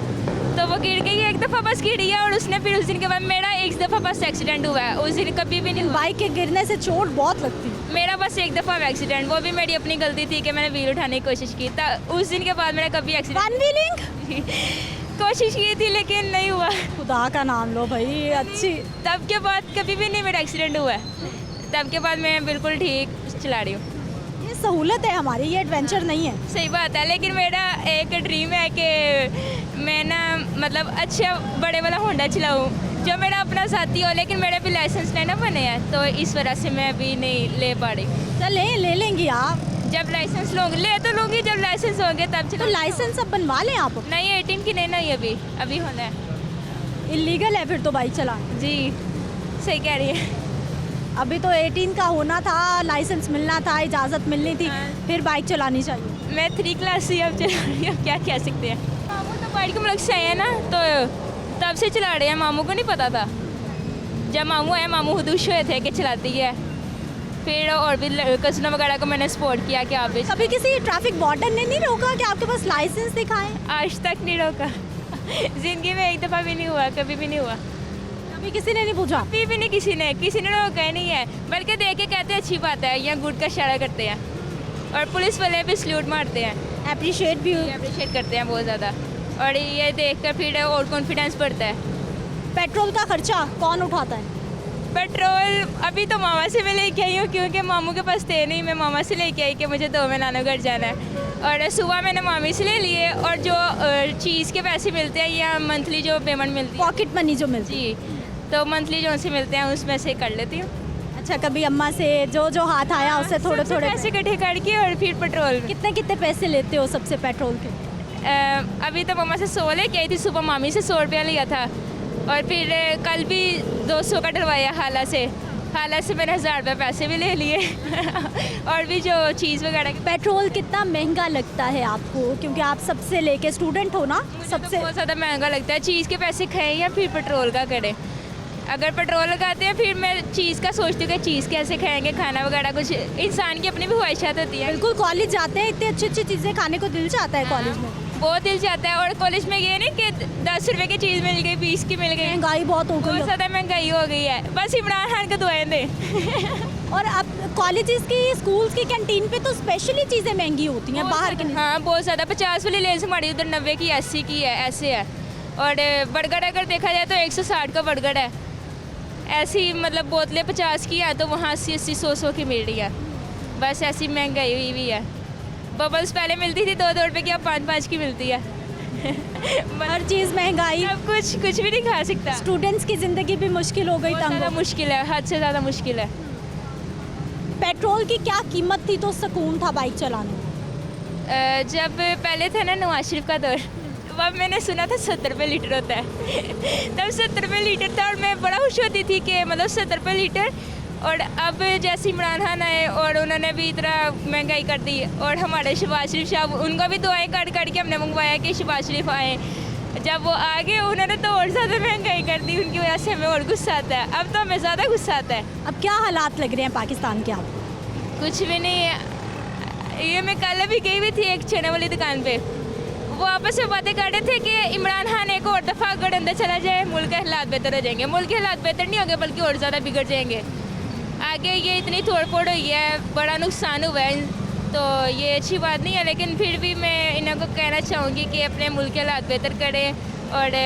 तो वो गिर गई एक दफ़ा, बस गिरी है, और उसने फिर उस दिन के बाद मेरा एक दफ़ा बस एक्सीडेंट हुआ है, उस दिन कभी भी नहीं हुआ। बाइक के गिरने से चोट बहुत लगती है। मेरा बस एक दफ़ा एक्सीडेंट, वो भी मेरी अपनी गलती थी कि मैंने व्हील उठाने की कोशिश की, उस दिन के बाद मेरा कभी एक्सीडेंट। वन व्हीलिंग कोशिश की थी लेकिन नहीं हुआ। खुदा का नाम लो भाई, अच्छी। तब के बाद कभी भी नहीं मेरा एक्सीडेंट हुआ है, तब के बाद मैं बिल्कुल ठीक चला रही हूँ। ये सहूलत है हमारी, ये एडवेंचर नहीं है। सही बात है, लेकिन मेरा एक ड्रीम है कि मैं ना मतलब अच्छा बड़े वाला होंडा चलाऊँ जो मेरा अपना साथी हो, लेकिन मेरे भी लाइसेंस नहीं ना बने हैं, तो इस वजह से मैं अभी नहीं ले पा रही। चले ले लेंगी आप, जब लाइसेंस लूँगी, ले तो लूँगी, जब लाइसेंस होंगे तब तो लाइसेंस अब बनवा लें आप। नहीं, 18 की नहीं ना, अभी होना है। इलीगल है फिर तो बाइक चलाना। जी सही कह रही है। अभी तो 18 का होना था, लाइसेंस मिलना था, इजाज़त मिलनी थी, फिर बाइक चलानी चाहिए। मैं 3 क्लास से अब चला रही हूँ, क्या कह सकते हैं। मामू तो बाइक के मुल्क से आए हैं ना, तो तब से चला रहे हैं। मामू को नहीं पता था, जब मामू आए, मामू खुश हुए थे कि चलाती है, फिर और भी कज़नों वगैरह को मैंने सपोर्ट किया कि आप भी। कभी किसी ट्रैफिक वार्डन ने नहीं रोका कि आपके पास लाइसेंस दिखाएं? आज तक नहीं रोका। ज़िंदगी में एक दफ़ा भी नहीं हुआ, कभी भी नहीं हुआ। कभी किसी ने नहीं पूछा? कभी भी नहीं, किसी ने रोका ही नहीं है, बल्कि देख के कहते हैं अच्छी बात है, यहाँ गुड का इशारा करते हैं, और पुलिस वाले भी सल्यूट मारते हैं, अप्रिशिएट करते हैं बहुत ज़्यादा, और ये देख कर फिर और कॉन्फिडेंस बढ़ता है। पेट्रोल का खर्चा कौन उठाता है? पेट्रोल अभी तो मामा से मैं लेके आई हूँ, क्योंकि मामू के पास थे नहीं, मैं मामा से लेके आई कि मुझे 2 महीना घर जाना है, और सुबह मैंने मामी से ले लिए, और जो चीज़ के पैसे मिलते हैं या मंथली जो पेमेंट मिलती है, पॉकेट मनी जो मिलती है, जी, तो मंथली जो से मिलते हैं उसमें से कर लेती हूँ। अच्छा, कभी अम्मा से जो हाथ आया उससे थोड़े पैसे इकट्ठे करके, और फिर पेट्रोल। कितने पैसे लेते हो सबसे पेट्रोल के? अभी तो मम्मा से 100 लेके आई थी, सुबह मामी से 100 रुपया लिया था, और फिर कल भी 200 का डलवाया हाला से मैंने 1000 रुपये पैसे भी ले लिए। और भी जो चीज़ वगैरह। पेट्रोल कितना महंगा लगता है आपको, क्योंकि आप सबसे लेके स्टूडेंट हो ना? सबसे बहुत ज़्यादा महंगा लगता है। चीज़ के पैसे खाएं या फिर पेट्रोल का करें। अगर पेट्रोल लगाते हैं फिर मैं चीज़ का सोचती हूँ कि चीज़ कैसे खाएंगे, खाना वगैरह कुछ इंसान की अपनी भी ख्वाहिशात होती है। बिल्कुल, कॉलेज जाते हैं इतनी अच्छी चीज़ें खाने को दिल चाहता है कॉलेज में, बहुत दिल चाहता है। और कॉलेज में ये नहीं कि 10 रुपए की चीज़ मिल गई, 20 की मिल गई। महंगाई बहुत हो गई, बहुत ज़्यादा महंगाई हो गई है। बस इमरान खान को दुआएं दें। और अब कॉलेजेस की, स्कूल्स की कैंटीन पे तो स्पेशली चीज़ें महंगी होती हैं बाहर के। हाँ, बहुत ज़्यादा। 50 वाली लेस हमारी उधर 90 की, 80 की है, ऐसे है। और बर्गर अगर देखा जाए तो 160 का बर्गर है। ऐसी मतलब बोतलें 50 की है तो वहाँ 80-80, 100-100 की मिल रही है। बस ऐसी महंगाई हुई है। बबल्स पहले मिलती थी 2-2 रुपये की, अब 5-5 की मिलती है। हर चीज़ महंगाई, अब कुछ भी नहीं खा सकता। स्टूडेंट्स की ज़िंदगी भी मुश्किल हो गई, बहुत तंग ज़्यादा हो। मुश्किल है, हद से ज़्यादा मुश्किल है। पेट्रोल की क्या कीमत थी तो सुकून था बाइक चलाने में? जब पहले था ना नवाज शरीफ का दौर, तब मैंने सुना था 70 रुपये लीटर होता है। तब 70 रुपये लीटर था और मैं बड़ा खुश होती थी कि मतलब 70 रुपये लीटर। और अब जैसे इमरान खान आए और उन्होंने भी इतना महंगाई कर दी, और हमारे शहबाज शरीफ साहब, उनका भी दुआएं काट के हमने मंगवाया कि शहबाज शरीफ आए। जब वो आ गए उन्होंने तो और ज़्यादा महंगाई कर दी, उनकी वजह से हमें और गुस्सा आता है। अब तो हमें ज़्यादा गुस्सा आता है। अब क्या हालात लग रहे हैं पाकिस्तान के आपको? कुछ भी नहीं है। ये मैं कल भी गई हुई थी एक चने वाली दुकान पे, वो आपस में बातें कर रहे थे कि इमरान खान एक और दफ़ा अगर अंदर चला जाए मुल्क के हालात बेहतर हो जाएंगे। मुल्क के हालात बेहतर नहीं होंगे बल्कि और ज़्यादा बिगड़ जाएंगे। आगे ये इतनी तोड़ फोड़ हुई है, बड़ा नुकसान हुआ है, तो ये अच्छी बात नहीं है। लेकिन फिर भी मैं इन्हों को कहना चाहूँगी कि अपने मुल्क के हालात बेहतर करें और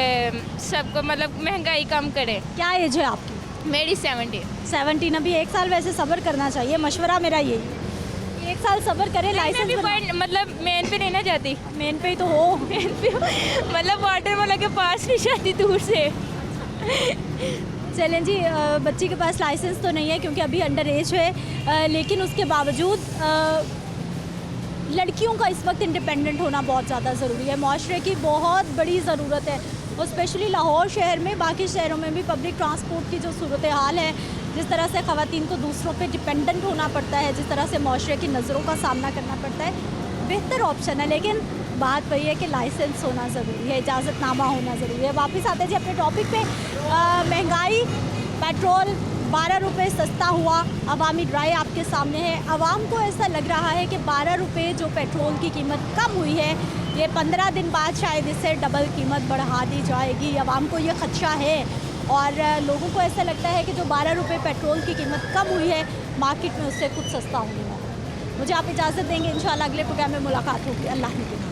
सबको मतलब महंगाई कम करें। क्या एज है आपकी? मेरी 70। 17। अभी 1 साल वैसे सब्र करना चाहिए, मशवरा मेरा यही, 1 साल सब्र करें। लाइसेंस भी मतलब मेन पे नहीं ना जाती, मेन पे ही तो हो। मेन पे मतलब वाटर वाला के पास नहीं जाती दूर से। चलें जी, बच्ची के पास लाइसेंस तो नहीं है क्योंकि अभी अंडर एज है, लेकिन उसके बावजूद लड़कियों का इस वक्त इंडिपेंडेंट होना बहुत ज़्यादा ज़रूरी है। माशरे की बहुत बड़ी ज़रूरत है, और स्पेशली लाहौर शहर में, बाकी शहरों में भी पब्लिक ट्रांसपोर्ट की जो सूरत हाल है, जिस तरह से ख़वातीन को दूसरों पे डिपेंडेंट होना पड़ता है, जिस तरह से माशरे की नज़रों का सामना करना पड़ता है, बेहतर ऑप्शन है। लेकिन बात वही है कि लाइसेंस होना ज़रूरी है, इजाज़तनामा होना ज़रूरी है। वापस आते हैं जी अपने टॉपिक पे। महंगाई, पेट्रोल 12 रुपये सस्ता हुआ, अवामी राय आपके सामने है। आवाम को ऐसा लग रहा है कि 12 रुपये जो पेट्रोल की कीमत कम हुई है, ये 15 दिन बाद शायद इससे डबल कीमत बढ़ा दी जाएगी। आवाम को ये खदशा है, और लोगों को ऐसा लगता है कि जो 12 रुपये पेट्रोल की कीमत कम हुई है, मार्केट में उससे कुछ सस्ता होने वाला है। मुझे आप इजाज़त देंगे, इंशाल्लाह अगले प्रोग्राम में मुलाकात होगी। अल्लाह हाफ़िज़।